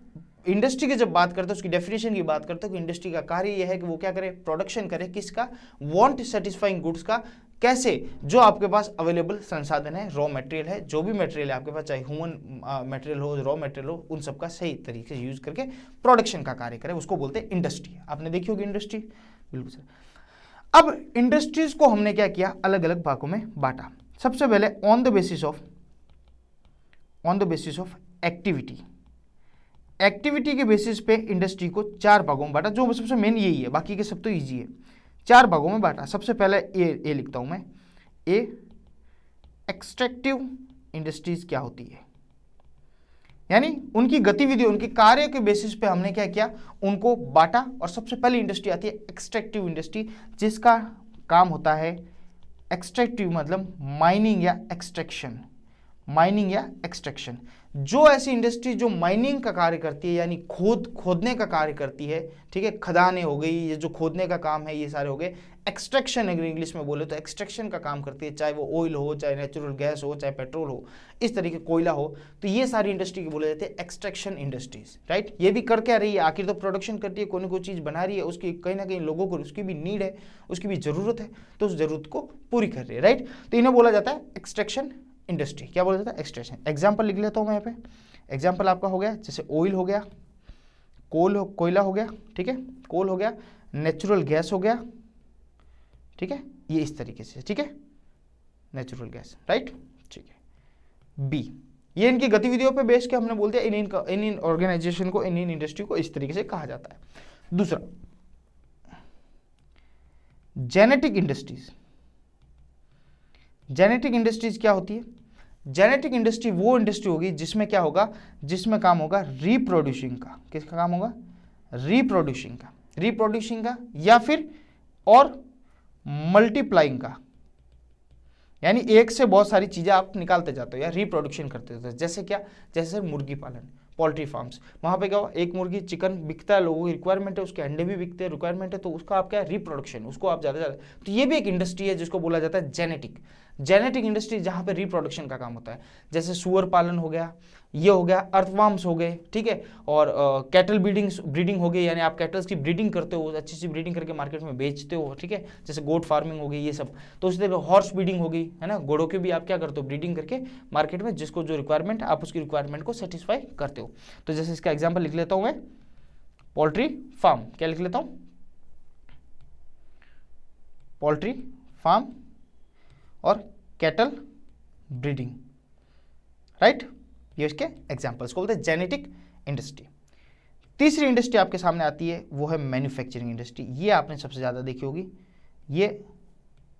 इंडस्ट्री की जब बात करते हो, उसकी डेफिनेशन की बात करते हो कि इंडस्ट्री का कार्य यह है कि वो क्या करे, प्रोडक्शन करे, किसका, वांट सेटिस्फाइंग गुड्स का, कैसे, जो आपके पास अवेलेबल संसाधन है, रॉ मटेरियल है, जो भी मटेरियल है आपके पास, चाहे ह्यूमन मटेरियल हो, रॉ मटेरियल हो, उन सब का सही तरीके से यूज करके प्रोडक्शन का कार्य करे, उसको बोलते हैं इंडस्ट्री। आपने देखी होगी इंडस्ट्री, बिल्कुल सर। अब इंडस्ट्रीज को हमने क्या किया, अलग अलग भागों में बांटा। सबसे पहले on the basis of activity, activity के बेसिस पे इंडस्ट्री को 4 भागों में बांटा, जो सबसे मेन यही है, बाकी के सब तो इजी है। 4 भागों में बांटा। सबसे पहले ए लिखता हूं मैं, ए एक्सट्रैक्टिव इंडस्ट्रीज क्या होती है, यानी उनकी गतिविधि, उनके कार्य के बेसिस पे हमने क्या किया, उनको बांटा। और सबसे पहली इंडस्ट्री आती है एक्सट्रैक्टिव इंडस्ट्री, जिसका काम होता है एक्सट्रैक्टिव मतलब माइनिंग या एक्सट्रैक्शन, माइनिंग या एक्सट्रैक्शन। जो ऐसी इंडस्ट्री जो माइनिंग का कार्य करती है, यानी खोदने का कार्य करती है, ठीक है, खदानें हो गई, ये जो खोदने का काम है, ये सारे हो गए। एक्सट्रैक्शन अगर इंग्लिश में बोले तो एक्सट्रैक्शन का काम करती है, चाहे वो ऑयल हो, चाहे नेचुरल गैस हो, चाहे पेट्रोल हो, इस तरीके कोयला हो, तो ये सारी इंडस्ट्री की बोले जाते हैं एक्सट्रैक्शन इंडस्ट्रीज, राइट। ये भी कर क्या रही है, आखिर तो प्रोडक्शन करती है, कोई ना कोई चीज़ बना रही है, उसकी कहीं ना कहीं लोगों को उसकी भी नीड है, उसकी भी ज़रूरत है, तो उस ज़रूरत को पूरी कर रही है, राइट। तो इन्हें बोला जाता है एक्सट्रैक्शन इंडस्ट्री। क्या बोला जाता है, एक्सट्रैक्शन। एग्जाम्पल लिख लेता हूँ मैं यहाँ पे। एग्जाम्पल आपका हो गया, जैसे ऑयल हो गया, कोयला हो गया, ठीक है, कोल हो गया, नेचुरल गैस हो गया, ठीक है, ये इस तरीके से, ठीक है, नेचुरल गैस, राइट, ठीक है। बी, ये इनकी गतिविधियों पे बेस के हमने बोल दिया, इन ऑर्गेनाइजेशन को, इन इंडस्ट्री को इस तरीके से कहा जाता है। दूसरा, जेनेटिक इंडस्ट्रीज। जेनेटिक इंडस्ट्रीज क्या होती है, जेनेटिक इंडस्ट्री वो इंडस्ट्री होगी जिसमें क्या होगा, जिसमें काम होगा रिप्रोड्यूसिंग का। किसका काम होगा, रिप्रोड्यूसिंग का, रिप्रोड्यूसिंग का, या फिर और मल्टीप्लाइंग का, यानी एक से बहुत सारी चीजें आप निकालते जाते हो या रिप्रोडक्शन करते हो। जैसे क्या, जैसे मुर्गी पालन, पोल्ट्री फार्म्स, वहाँ पे क्या हो, एक मुर्गी चिकन बिकता है, लोगों की रिक्वायरमेंट है, उसके अंडे भी बिकते हैं, रिक्वायरमेंट है, तो उसका आप क्या, रिप्रोडक्शन, उसको आप ज़्यादा तो ये भी एक इंडस्ट्री है जिसको बोला जाता है जेनेटिक। जेनेटिक इंडस्ट्री जहाँ पे रिप्रोडक्शन का काम होता है, जैसे सुअर पालन हो गया, ये हो गया, अर्थवर्म्स हो गए, ठीक है, और कैटल ब्रीडिंग हो गई, यानी आप कैटल्स की ब्रीडिंग करते हो, अच्छी सी ब्रीडिंग करके मार्केट में बेचते हो, ठीक है, जैसे गोट फार्मिंग हो गई, ये सब। तो उसी तरह हॉर्स ब्रीडिंग हो गई, है ना, घोड़ों के भी आप क्या करते हो, ब्रीडिंग करके मार्केट में जिसको जो रिक्वायरमेंट है आप उसकी रिक्वायरमेंट को सेटिस्फाई करते हो। तो जैसे इसका एग्जाम्पल लिख लेता हूँ मैं, पोल्ट्री फार्म, क्या लिख लेता हूँ, पोल्ट्री फार्म और कैटल ब्रीडिंग, राइट, ये इसके एग्जांपल्स को बोलते हैं जेनेटिक इंडस्ट्री। तीसरी इंडस्ट्री आपके सामने आती है, वो है मैन्युफैक्चरिंग इंडस्ट्री। ये आपने सबसे ज़्यादा देखी होगी, ये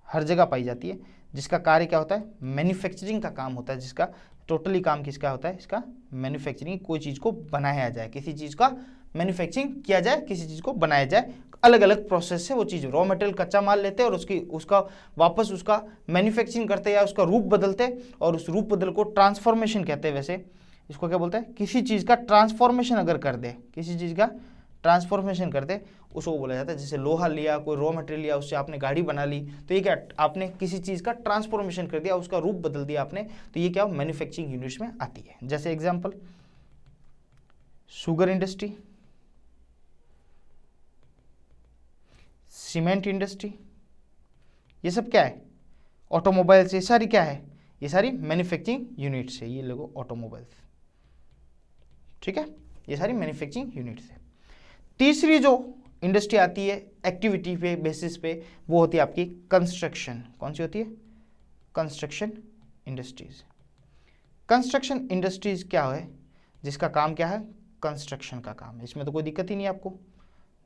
हर जगह पाई जाती है, जिसका कार्य क्या होता है, मैन्युफैक्चरिंग का काम होता है, जिसका टोटली काम किसका होता है, इसका मैन्युफैक्चरिंग, कोई चीज़ को बनाया जाए, किसी चीज़ का मैन्युफैक्चरिंग किया जाए, किसी चीज़ को बनाया जाए, अलग अलग प्रोसेस से वो चीज़, रॉ मटेरियल कच्चा माल लेते हैं और उसका वापस उसका मैन्युफैक्चरिंग करते हैं या उसका रूप बदलते हैं, और उस रूप बदल को ट्रांसफॉर्मेशन कहते हैं। वैसे इसको क्या बोलते हैं, किसी चीज़ का ट्रांसफॉर्मेशन अगर कर दे, किसी चीज़ का ट्रांसफॉर्मेशन कर दे, उसको बोला जाता है। जैसे लोहा लिया, कोई रॉ मटेरियल लिया, उससे आपने गाड़ी बना ली, तो ये क्या, आपने किसी चीज़ का ट्रांसफॉर्मेशन कर दिया, उसका रूप बदल दिया आपने, तो ये क्या मैन्युफैक्चरिंग यूनिट्स में आती है। जैसे example, sugar industry, cement industry, ये सब क्या है, ऑटोमोबाइल्स, ये सारी क्या है, ये सारी मैन्युफैक्चरिंग यूनिट्स है, ये लोगों ऑटोमोबाइल्स, ठीक है, ये सारी मैन्युफैक्चरिंग यूनिट्स है। तीसरी जो इंडस्ट्री आती है एक्टिविटी पे बेसिस पे, वो होती है आपकी कंस्ट्रक्शन। कौन सी होती है, कंस्ट्रक्शन इंडस्ट्रीज। कंस्ट्रक्शन इंडस्ट्रीज क्या है, जिसका काम क्या है, कंस्ट्रक्शन का काम है, इसमें तो कोई दिक्कत ही नहीं आपको,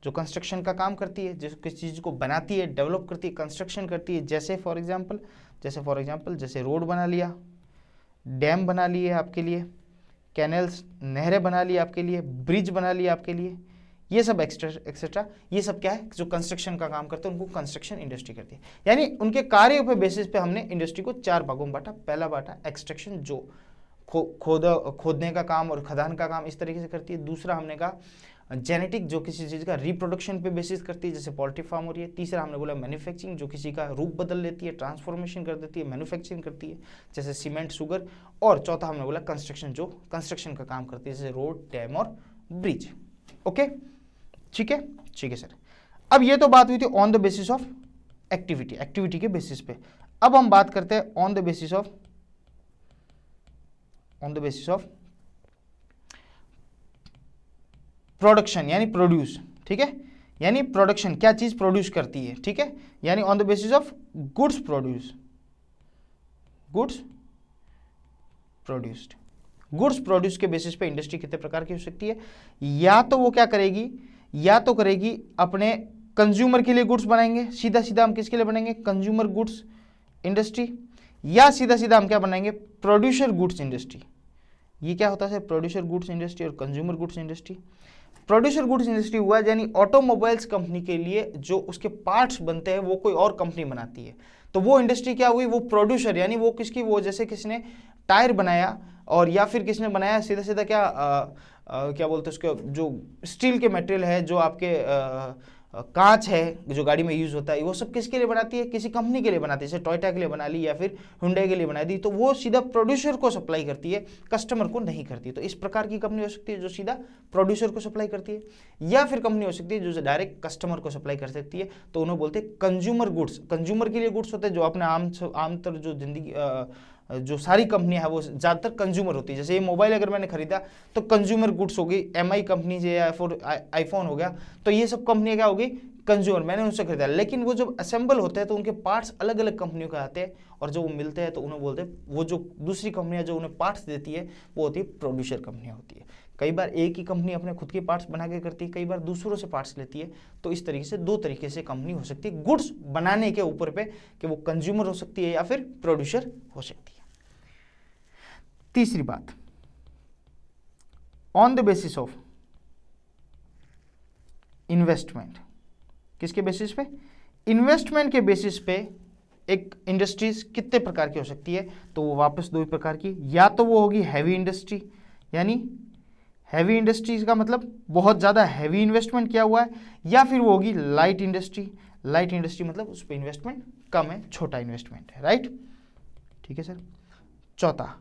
जो कंस्ट्रक्शन का काम करती है, जो किसी चीज़ को बनाती है, डेवलप करती है, कंस्ट्रक्शन करती है, जैसे फॉर एग्जांपल जैसे रोड बना लिया, डैम बना लिए आपके लिए, कैनल्स नहरें बना ली आपके लिए, ब्रिज बना लिया आपके लिए, ये सब एक्सेट्रा, ये सब क्या है, जो कंस्ट्रक्शन का काम करते हैं उनको कंस्ट्रक्शन इंडस्ट्री करती है। यानी उनके कार्यों पे बेसिस पे हमने इंडस्ट्री को 4 भागों में बांटा। पहला बांटा एक्सट्रैक्शन, जो खोदने का काम और खदान का काम इस तरीके से करती है। दूसरा हमने कहा जेनेटिक, जो किसी चीज़ का रिप्रोडक्शन पे बेसिस करती है, जैसे पोल्ट्री फार्म हो रही है। तीसरा हमने बोला मैन्युफैक्चरिंग, जो किसी का रूप बदल लेती है, ट्रांसफॉर्मेशन कर देती है, मैन्युफैक्चरिंग करती है, जैसे सीमेंट, शुगर। और चौथा हमने बोला कंस्ट्रक्शन, जो कंस्ट्रक्शन का काम करती है, जैसे रोड, डैम और ब्रिज। ओके, ठीक है सर। अब ये तो बात हुई थी on the basis of activity के बेसिस पे। अब हम बात करते हैं on the basis of production, यानी प्रोड्यूस। ठीक है, यानी प्रोडक्शन, क्या चीज प्रोड्यूस करती है। ठीक है, यानी on the basis of goods produce के बेसिस पे इंडस्ट्री कितने प्रकार की हो सकती है। या तो वो क्या करेगी, या तो करेगी अपने कंज्यूमर के लिए गुड्स बनाएंगे, सीधा सीधा हम किसके लिए बनाएंगे, कंज्यूमर गुड्स इंडस्ट्री। या सीधा सीधा हम क्या बनाएंगे, प्रोड्यूसर गुड्स इंडस्ट्री। ये क्या होता है, प्रोड्यूसर गुड्स इंडस्ट्री और consumer goods industry. Producer goods industry हुआ यानी ऑटोमोबाइल्स कंपनी के लिए जो उसके पार्ट्स बनते हैं वो कोई और कंपनी बनाती है, तो वो इंडस्ट्री क्या हुई, वो प्रोड्यूसर, यानी वो किसकी, वो जैसे किसने टायर बनाया और या फिर किसने बनाया सीधा सीधा क्या बोलते हैं उसके, जो स्टील के मटेरियल है, जो आपके कांच है जो गाड़ी में यूज होता है, वो सब किसके लिए बनाती है, किसी कंपनी के लिए बनाती है, जैसे टोयोटा के लिए बना ली या फिर हुंडई के लिए बना दी, तो वो सीधा प्रोड्यूसर को सप्लाई करती है, कस्टमर को नहीं करती। तो इस प्रकार की कंपनी हो सकती है जो सीधा प्रोड्यूसर को सप्लाई करती है, या फिर कंपनी हो सकती है जो डायरेक्ट कस्टमर को सप्लाई कर सकती है, तो उन्हें बोलते हैं कंज्यूमर गुड्स। कंज्यूमर के लिए गुड्स होते हैं जो अपने आमतौर जो जिंदगी जो सारी कंपनियां है वो ज़्यादातर कंज्यूमर होती है। जैसे ये मोबाइल अगर मैंने खरीदा तो कंज्यूमर गुड्स होगी, MI कंपनी से या फिर आईफोन हो गया, तो ये सब कंपनियां क्या होगी, कंज्यूमर, मैंने उनसे खरीदा। लेकिन वो जब असेंबल होते हैं तो उनके पार्ट्स अलग अलग कंपनियों के आते हैं, और जब वो मिलते हैं तो उन्हें बोलते हैं, वो जो दूसरी कंपनियां जो उन्हें पार्ट्स देती है वो होती है प्रोड्यूसर कंपनियां होती है। कई बार एक ही कंपनी अपने खुद के पार्ट्स बना के करती है, कई बार दूसरों से पार्ट्स लेती है। तो इस तरीके से 2 तरीके से कंपनी हो सकती है गुड्स बनाने के ऊपर पे, कि वो कंज्यूमर हो सकती है या फिर प्रोड्यूसर हो सकती है। तीसरी बात, on the basis of investment, किसके बेसिस पे, इन्वेस्टमेंट के बेसिस पे एक इंडस्ट्रीज कितने प्रकार की हो सकती है, तो वो वापस 2 प्रकार की, या तो वो होगी हैवी इंडस्ट्री, यानी हैवी इंडस्ट्रीज का मतलब बहुत ज़्यादा हैवी इन्वेस्टमेंट किया हुआ है, या फिर वो होगी लाइट इंडस्ट्री। लाइट इंडस्ट्री मतलब उस पर इन्वेस्टमेंट कम है, छोटा इन्वेस्टमेंट है, राइट। ठीक है सर। चौथा,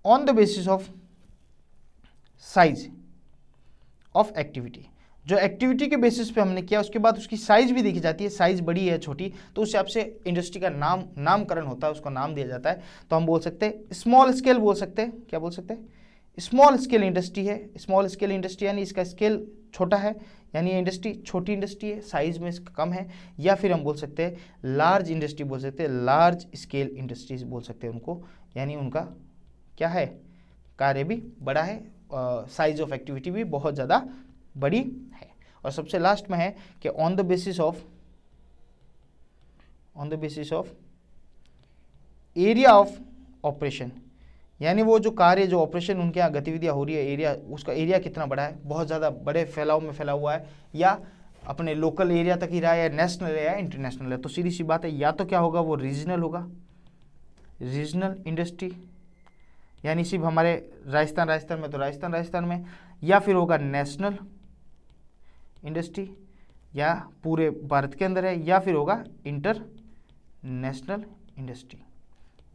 on the basis of size of activity, जो एक्टिविटी के बेसिस पे हमने किया उसके बाद उसकी साइज भी देखी जाती है, साइज बड़ी है छोटी, तो उस हिसाब से इंडस्ट्री का नामकरण होता है, उसको नाम दिया जाता है। तो हम बोल सकते हैं स्मॉल स्केल, बोल सकते हैं, क्या बोल सकते हैं, स्मॉल स्केल इंडस्ट्री है। स्मॉल स्केल इंडस्ट्री यानी इसका स्केल छोटा है, यानी ये इंडस्ट्री छोटी इंडस्ट्री है, साइज में इसका कम है। या फिर हम बोल सकते हैं लार्ज इंडस्ट्री बोल सकते हैं, लार्ज स्केल इंडस्ट्रीज बोल सकते हैं उनको, यानी उनका क्या है, कार्य भी बड़ा है, साइज ऑफ एक्टिविटी भी बहुत ज़्यादा बड़ी है। और सबसे लास्ट में है कि on the basis of area of operation, यानी वो जो कार्य, जो ऑपरेशन उनके यहाँ गतिविधियाँ हो रही है, एरिया, उसका एरिया कितना बड़ा है, बहुत ज़्यादा बड़े फैलाव में फैला हुआ है, या अपने लोकल एरिया तक ही रहा है, या नेशनल है या इंटरनेशनल है। तो सीधी सी बात है, या तो क्या होगा, वो रीजनल होगा, रीजनल इंडस्ट्री, यानी सिर्फ हमारे राजस्थान में तो राजस्थान में, या फिर होगा नेशनल इंडस्ट्री, या पूरे भारत के अंदर है, या फिर होगा इंटरनेशनल इंडस्ट्री,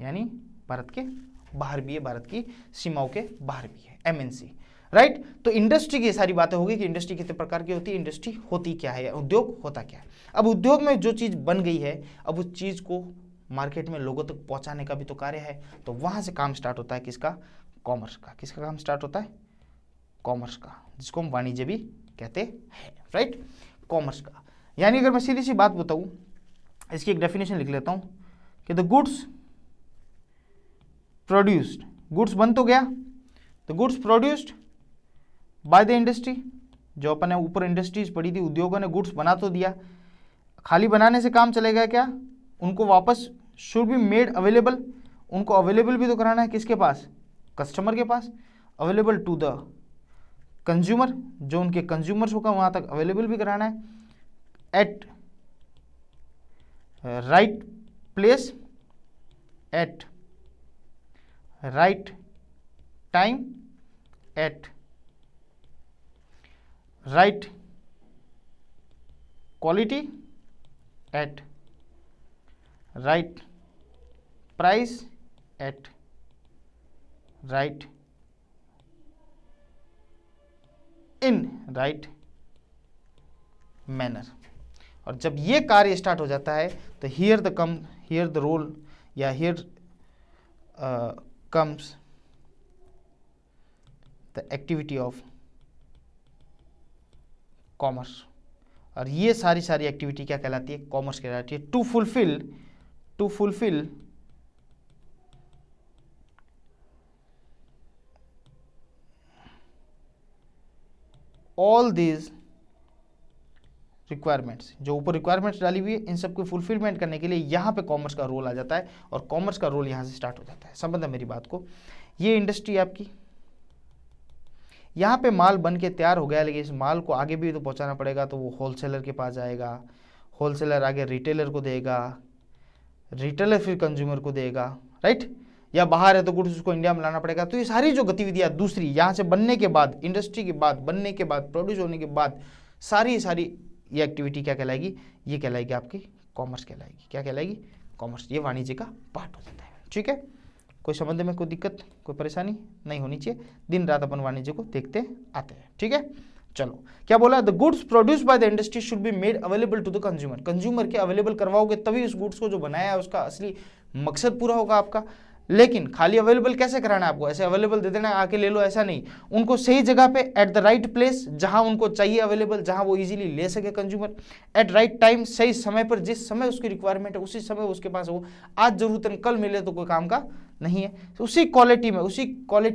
यानी भारत के बाहर भी है, भारत की सीमाओं के बाहर भी है, MNC, राइट। तो इंडस्ट्री की सारी बातें होगी कि इंडस्ट्री कितने प्रकार की होती है, इंडस्ट्री होती क्या है, उद्योग होता क्या है। अब उद्योग में जो चीज़ बन गई है, अब उस चीज़ को मार्केट में लोगों तक पहुंचाने का भी तो कार्य है। तो वहां से काम स्टार्ट होता है किसका, कॉमर्स का। किसका काम स्टार्ट होता है, कॉमर्स का, जिसको हम वाणिज्य भी कहते हैं, राइट, कॉमर्स का। यानी अगर मैं सीधी सी बात बताऊं, इसकी एक डेफिनेशन लिख लेता हूं कि द गुड्स प्रोड्यूस्ड, गुड्स बन तो गया, the goods produced by the industry, जो अपने ऊपर इंडस्ट्रीज पड़ी थी, उद्योगों ने गुड्स बना तो दिया, खाली बनाने से काम चलेगा क्या? उनको वापस शुड बी मेड अवेलेबल, उनको अवेलेबल भी तो कराना है किसके पास? कस्टमर के पास। अवेलेबल टू द कंज्यूमर, जो उनके कंज्यूमर्स होगा वहां तक अवेलेबल भी कराना है। At right place, at right time, at right quality, at right price, at right in right manner. और जब ये कार्य स्टार्ट हो जाता है तो हियर द रोल या here comes the activity of commerce. और ये सारी एक्टिविटी क्या कहलाती है? कॉमर्स कहलाती है। To fulfil all these requirements, जो ऊपर रिक्वायरमेंट्स डाली हुई है, इन सब को फुलफिलमेंट करने के लिए यहाँ पे कॉमर्स का रोल आ जाता है और कॉमर्स का रोल यहाँ से स्टार्ट हो जाता है। समझना मेरी बात को। ये इंडस्ट्री आपकी, यहाँ पे माल बन के तैयार हो गया, लेकिन इस माल को आगे भी तो पहुँचाना पड़ेगा, तो वो होलसेलर के पास जाएगा, होलसेलर आगे रिटेलर को देगा, रिटेलर फिर कंज्यूमर को देगा, राइट? या बाहर है तो गुड्स उसको इंडिया में लाना पड़ेगा। तो ये सारी जो गतिविधियाँ दूसरी यहाँ से बनने के बाद, इंडस्ट्री के बाद, बनने के बाद, प्रोड्यूस होने के बाद, सारी ये एक्टिविटी क्या कहलाएगी? ये कहलाएगी आपकी कॉमर्स कहलाएगी। क्या कहलाएगी? कॉमर्स। ये वाणिज्य का पार्ट हो जाता है। ठीक है, कोई समझने में कोई दिक्कत, कोई परेशानी नहीं होनी चाहिए। दिन रात अपन वाणिज्य को देखते आते हैं। ठीक है, चलो क्या बोला? The goods produce by the industry should be made available to the consumer. Consumer के अवेलेबल करवाओगे तभी उस गुड्स को जो बनाया है उसका असली मकसद पूरा होगा आपका। लेकिन खाली अवेलेबल कैसे कराना है आपको? ऐसे अवेलेबल दे देना आके ले लो, ऐसा नहीं। उनको सही जगह पे एट द राइट प्लेस, जहां उनको चाहिए अवेलेबल, जहां वो इजीली ले सके कंज्यूमर। एट राइट टाइम, सही समय पर, जिस समय उसकी रिक्वायरमेंट है उसी समय उसके पास हो। आज जरूरत है कल मिले तो कोई काम का नहीं है। तो उसी क्वालिटी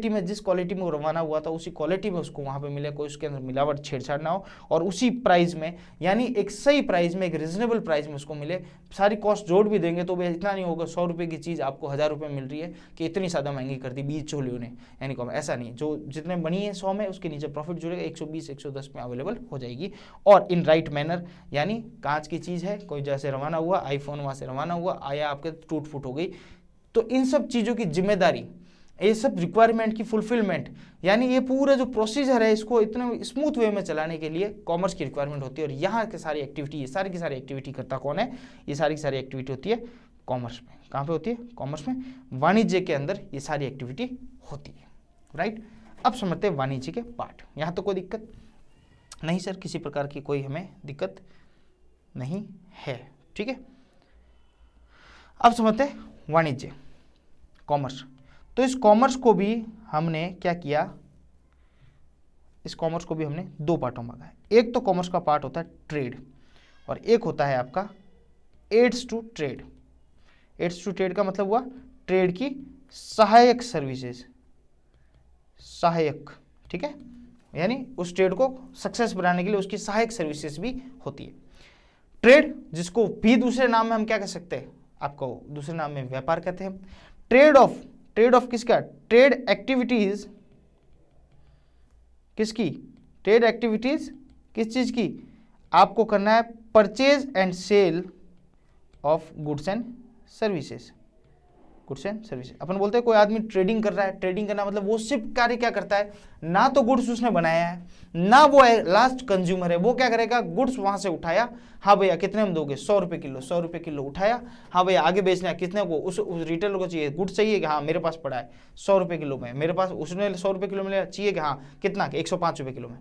में जिस क्वालिटी में वो रवाना हुआ था उसी क्वालिटी में उसको वहां पे मिले, कोई उसके अंदर मिलावट छेड़छाड़ ना हो, और उसी प्राइस में, यानी एक सही प्राइस में, एक रिजनेबल प्राइस में उसको मिले। सारी कॉस्ट जोड़ भी देंगे तो भी इतना नहीं होगा 100 रुपये की चीज़ आपको 1000 रुपये मिल रही है कि इतनी ज़्यादा महंगी कर दी बीच चोलियों ने, यानी कम। ऐसा नहीं, जो जितने बनी है 100 में उसके नीचे प्रॉफिट जुड़ेगा, 120 110 में अवेलेबल हो जाएगी। और इन राइट मैनर, यानी कांच की चीज़ है, कोई जैसे रवाना हुआ, आईफोन वहाँ से रवाना हुआ, आया आपके टूट फूट हो गई, तो इन सब चीज़ों की जिम्मेदारी, ये सब रिक्वायरमेंट की फुलफिलमेंट, यानी ये पूरा जो प्रोसीजर है इसको इतने स्मूथ वे में चलाने के लिए कॉमर्स की रिक्वायरमेंट होती है। और यहाँ की सारी एक्टिविटी, ये सारी की सारी एक्टिविटी करता कौन है? ये सारी की सारी एक्टिविटी होती है कॉमर्स में। कहाँ पे होती है? कॉमर्स में। वाणिज्य के अंदर ये सारी एक्टिविटी होती है, राइट? अब समझते हैं वाणिज्य के पार्ट। यहाँ तो कोई दिक्कत नहीं सर, किसी प्रकार की कोई हमें दिक्कत नहीं है। ठीक है, अब समझते हैं वाणिज्य, कॉमर्स। तो इस कॉमर्स को भी हमने क्या किया? इस कॉमर्स को भी हमने दो पार्टों में भागा है। एक तो कॉमर्स का पार्ट होता है ट्रेड, और एक होता है आपका aids to trade. Aids to trade का मतलब हुआ ट्रेड की सहायक सर्विसेज, सहायक, ठीक है, यानी उस ट्रेड को सक्सेस बनाने के लिए उसकी सहायक सर्विसेज भी होती है। ट्रेड, जिसको भी दूसरे नाम में हम क्या कह सकते हैं? आपको दूसरे नाम में व्यापार कहते हैं। ट्रेड ऑफ किसका? ट्रेड एक्टिविटीज किसकी? ट्रेड एक्टिविटीज किस चीज की? आपको करना है purchase and sale of goods and services. Goods and services, अपन बोलते हैं कोई आदमी ट्रेडिंग कर रहा है। ट्रेडिंग करना मतलब वो सिर्फ कार्य क्या करता है? ना तो गुड्स उसने बनाया है, ना वो लास्ट कंज्यूमर है। वो क्या करेगा? गुड्स वहां से उठाया, हाँ भैया कितने में दोगे? 100 रुपये किलो। 100 रुपये किलो उठाया, हाँ भैया आगे बेचना है, कितने को? उस रिटेलर को चाहिए गुड्स, चाहिए कि हाँ मेरे पास पड़ा है 100 रुपये किलो में, मेरे पास, उसने 100 रुपये किलो में चाहिए कि हाँ कितना? 105 रुपये किलो में।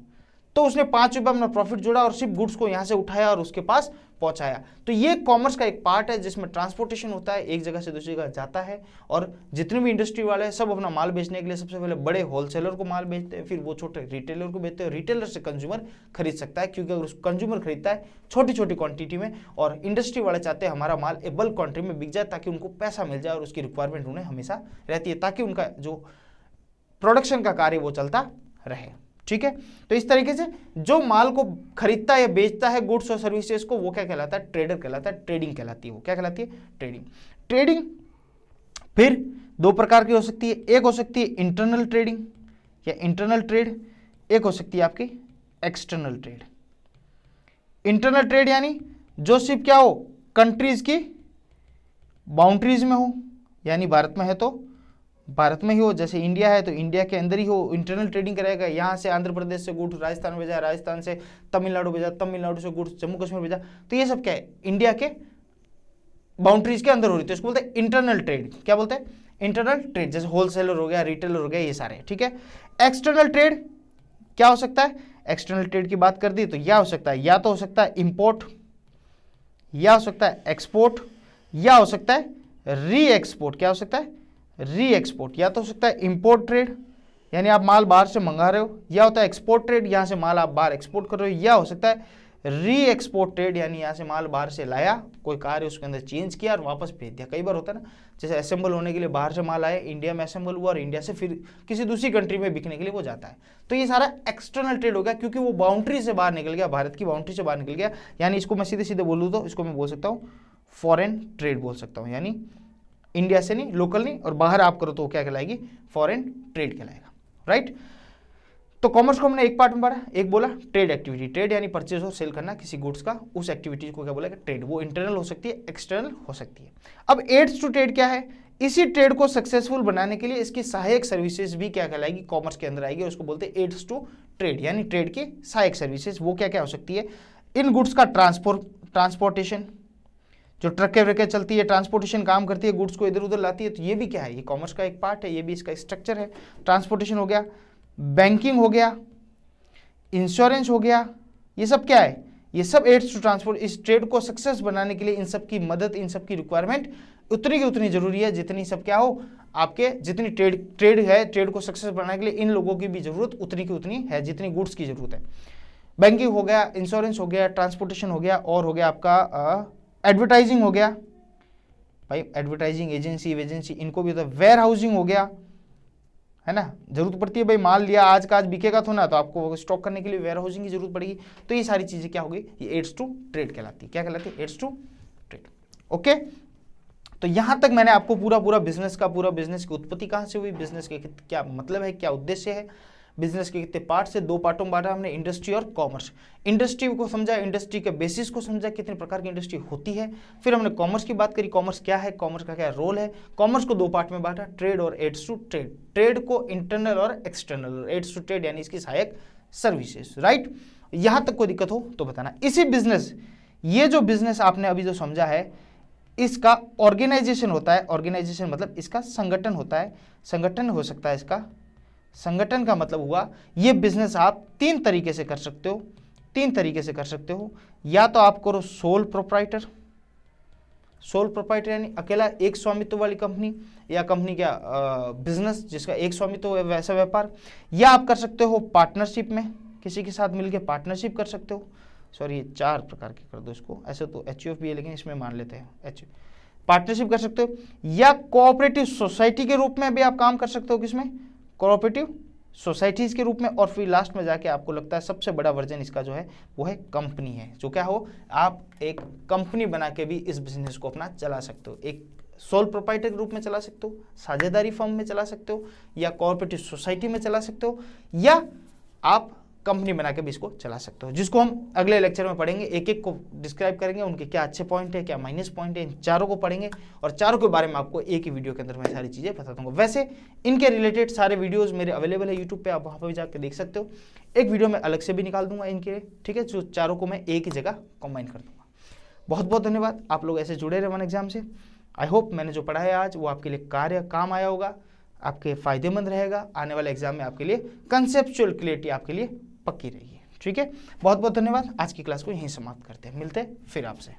तो उसने 5 रुपये अपना प्रॉफिट जोड़ा और सिर्फ गुड्स को यहाँ से उठाया और उसके पास पहुंचाया। तो ये कॉमर्स का एक पार्ट है जिसमें ट्रांसपोर्टेशन होता है, एक जगह से दूसरी जगह जाता है। और जितने भी इंडस्ट्री वाले हैं सब अपना माल बेचने के लिए सबसे पहले बड़े होलसेलर को माल बेचते हैं, फिर वो छोटे रिटेलर को बेचते हैं। रिटेलर से कंज्यूमर खरीद सकता है, क्योंकि अगर कंज्यूमर खरीदता है छोटी छोटी क्वांटिटी में, और इंडस्ट्री वाले चाहते हैं हमारा माल एक बल्क क्वांटिटी में बिक जाए ताकि उनको पैसा मिल जाए, और उसकी रिक्वायरमेंट उन्हें हमेशा रहती है ताकि उनका जो प्रोडक्शन का कार्य वो चलता रहे। ठीक है। तो इस तरीके से जो माल को खरीदता है या बेचता है गुड्स और सर्विसेज को, वो क्या कहलाता है? ट्रेडर कहलाता है, ट्रेडिंग कहलाती है। वो क्या कहलाती है? ट्रेडिंग। ट्रेडिंग फिर दो प्रकार की हो सकती है, एक हो सकती है इंटरनल ट्रेडिंग या इंटरनल ट्रेड, एक हो सकती है आपकी एक्सटर्नल ट्रेड। इंटरनल ट्रेड यानी जो सिर्फ क्या हो, कंट्रीज की बाउंड्रीज में हो, यानी भारत में है तो भारत में ही हो, जैसे इंडिया है तो इंडिया के अंदर ही हो, इंटरनल ट्रेडिंग करेगा। यहाँ से आंध्र प्रदेश से गुड्स राजस्थान में भेजा, राजस्थान से तमिलनाडु भेजा, तमिलनाडु से गुड्स जम्मू कश्मीर भेजा, तो ये सब क्या है? इंडिया के बाउंड्रीज के अंदर हो रही है, तो इसको बोलते हैं इंटरनल ट्रेड। क्या बोलते हैं? Internal trade. जैसे होलसेलर हो गया, रिटेलर हो गया, ये सारे, ठीक है। एक्सटर्नल ट्रेड क्या हो सकता है? एक्सटर्नल ट्रेड की बात कर दी तो यह हो सकता है, या तो हो सकता है इंपोर्ट, या हो सकता है एक्सपोर्ट, या हो सकता है री एक्सपोर्ट। क्या हो सकता है? री एक्सपोर्ट। या तो हो सकता है इंपोर्ट ट्रेड, यानी आप माल बाहर से मंगा रहे हो, या होता है एक्सपोर्ट ट्रेड, यहां से माल आप बाहर एक्सपोर्ट कर रहे हो, या हो सकता है री एक्सपोर्ट ट्रेड, यानी यहाँ से माल बाहर से लाया, कोई कार्य उसके अंदर चेंज किया और वापस भेज दिया। कई बार होता है ना, जैसे असेंबल होने के लिए बाहर से माल आया, इंडिया में असेंबल हुआ और इंडिया से फिर किसी दूसरी कंट्री में बिकने के लिए वो जाता है, तो ये सारा एक्सटर्नल ट्रेड हो गया, क्योंकि वो बाउंड्री से बाहर निकल गया, भारत की बाउंड्री से बाहर निकल गया। यानी इसको मैं सीधे सीधे बोलूँ तो इसको मैं बोल सकता हूँ फॉरेन ट्रेड बोल सकता हूँ, यानी इंडिया से नहीं, लोकल नहीं, और बाहर आप करो तो क्या कहलाएगी? फॉरेन ट्रेड कहलाएगा, राइट। तो कॉमर्स को हमने एक पार्ट में पढ़ा, एक बोला ट्रेड एक्टिविटी, ट्रेड यानी परचेज और सेल करना किसी गुड्स का, उस एक्टिविटी को क्या बोलेगा? ट्रेड। वो इंटरनल हो सकती है, एक्सटर्नल हो सकती है। अब एड्स टू ट्रेड क्या है? इसी ट्रेड को सक्सेसफुल बनाने के लिए इसकी सहायक सर्विसेज भी क्या कहलाएगी? कॉमर्स के अंदर आएगी, उसको बोलते हैं एड्स टू ट्रेड, यानी ट्रेड की सहायक सर्विसेज। वो क्या क्या हो सकती है? इन गुड्स का ट्रांसपोर्टेशन, जो ट्रकें व्रकें चलती है, ट्रांसपोर्टेशन काम करती है, गुड्स को इधर उधर लाती है, तो ये भी क्या है? ये कॉमर्स का एक पार्ट है, ये भी इसका स्ट्रक्चर है। ट्रांसपोर्टेशन हो गया, बैंकिंग हो गया, इंश्योरेंस हो गया, ये सब क्या है? ये सब एड्स टू ट्रांसपोर्ट। इस ट्रेड को सक्सेस बनाने के लिए इन सब की मदद, इन सब की रिक्वायरमेंट उतनी की उतनी जरूरी है जितनी सब क्या हो आपके, जितनी ट्रेड है, ट्रेड को सक्सेस बनाने के लिए इन लोगों की भी जरूरत उतनी की उतनी है जितनी गुड्स की जरूरत है। बैंकिंग हो गया, इंश्योरेंस हो गया, ट्रांसपोर्टेशन हो गया, और हो गया आपका एडवर्टाइजिंग हो गया, भाई एडवर्टाइजिंग एजेंसी इनको भी होता है। वेयर हाउसिंग हो गया, है ना, जरूरत पड़ती है भाई, माल लिया आज का आज बिकेगा तो ना, तो आपको स्टॉक करने के लिए वेयर हाउसिंग की जरूरत पड़ेगी। तो ये सारी चीजें क्या होगी? ये एड्स टू ट्रेड कहलाती है। क्या कहलाती है? Ads to trade. ओके, तो यहां तक मैंने आपको पूरा बिजनेस की उत्पत्ति कहां से हुई, बिजनेस के क्या मतलब है, क्या उद्देश्य है, बिजनेस के कितने पार्ट से, दो पार्टों में बांटा हमने, इंडस्ट्री और कॉमर्स। इंडस्ट्री को समझा, इंडस्ट्री के बेसिस को समझा, कितने प्रकार की इंडस्ट्री होती है। फिर हमने कॉमर्स की बात करी, कॉमर्स क्या है, कॉमर्स का क्या रोल है। कॉमर्स को दो पार्ट में बांटा, ट्रेड और एड्स टू ट्रेड। ट्रेड को इंटरनल और एक्सटर्नल, एड्स टू ट्रेड यानी इसकी सहायक सर्विसेज, राइट। यहां तक कोई दिक्कत हो तो बताना। इसी बिजनेस, ये जो बिजनेस आपने अभी जो समझा है, इसका ऑर्गेनाइजेशन होता है। ऑर्गेनाइजेशन मतलब इसका संगठन होता है, संगठन हो सकता है इसका। संगठन का मतलब हुआ ये बिजनेस आप तीन तरीके से कर सकते हो, तीन तरीके से कर सकते हो। या तो आप करो सोल प्रोप्राइटर, सोल प्रोप्राइटर यानी अकेला एक स्वामित्व वाली कंपनी, या कंपनी क्या बिजनेस जिसका एक स्वामित्व है वैसा व्यापार। या आप कर सकते हो पार्टनरशिप में, किसी के साथ मिलकर पार्टनरशिप कर सकते हो। सॉरी, ये चार प्रकार के कर दो इसको, ऐसे तो HUF भी है लेकिन इसमें मान लेते हैं पार्टनरशिप कर सकते हो। या कोऑपरेटिव सोसाइटी के रूप में भी आप काम कर सकते हो, किसमें? कोऑपरेटिव सोसाइटीज के रूप में। और फिर लास्ट में जाके आपको लगता है सबसे बड़ा वर्जन इसका जो है वो है कंपनी है, जो क्या हो, आप एक कंपनी बना के भी इस बिजनेस को अपना चला सकते हो। एक सोल प्रोप्राइटर के रूप में चला सकते हो, साझेदारी फर्म में चला सकते हो, या कोऑपरेटिव सोसाइटी में चला सकते हो, या आप कंपनी बना के भी इसको चला सकते हो, जिसको हम अगले लेक्चर में पढ़ेंगे। एक एक को डिस्क्राइब करेंगे, उनके क्या अच्छे पॉइंट है, क्या माइनस पॉइंट है, इन चारों को पढ़ेंगे और चारों के बारे में आपको एक ही वीडियो के अंदर मैं सारी चीज़ें बता दूंगा। वैसे इनके रिलेटेड सारे वीडियोस मेरे अवेलेबल है यूट्यूब पे, आप वहाँ पर भी जाकर देख सकते हो। एक वीडियो मैं अलग से भी निकाल दूंगा इनके, ठीक है, जो चारों को मैं एक ही जगह कंबाइन कर दूंगा। बहुत बहुत धन्यवाद, आप लोग ऐसे जुड़े रहे वन एग्जाम से। आई होप मैंने जो पढ़ाया आज वो आपके लिए काम आया होगा, आपके फायदेमंद रहेगा। आने वाले एग्जाम में आपके लिए कंसेप्चुअल क्लियरिटी आपके लिए पक्की रहेगी, ठीक है। बहुत बहुत धन्यवाद। आज की क्लास को यहीं समाप्त करते हैं, मिलते हैं फिर आपसे।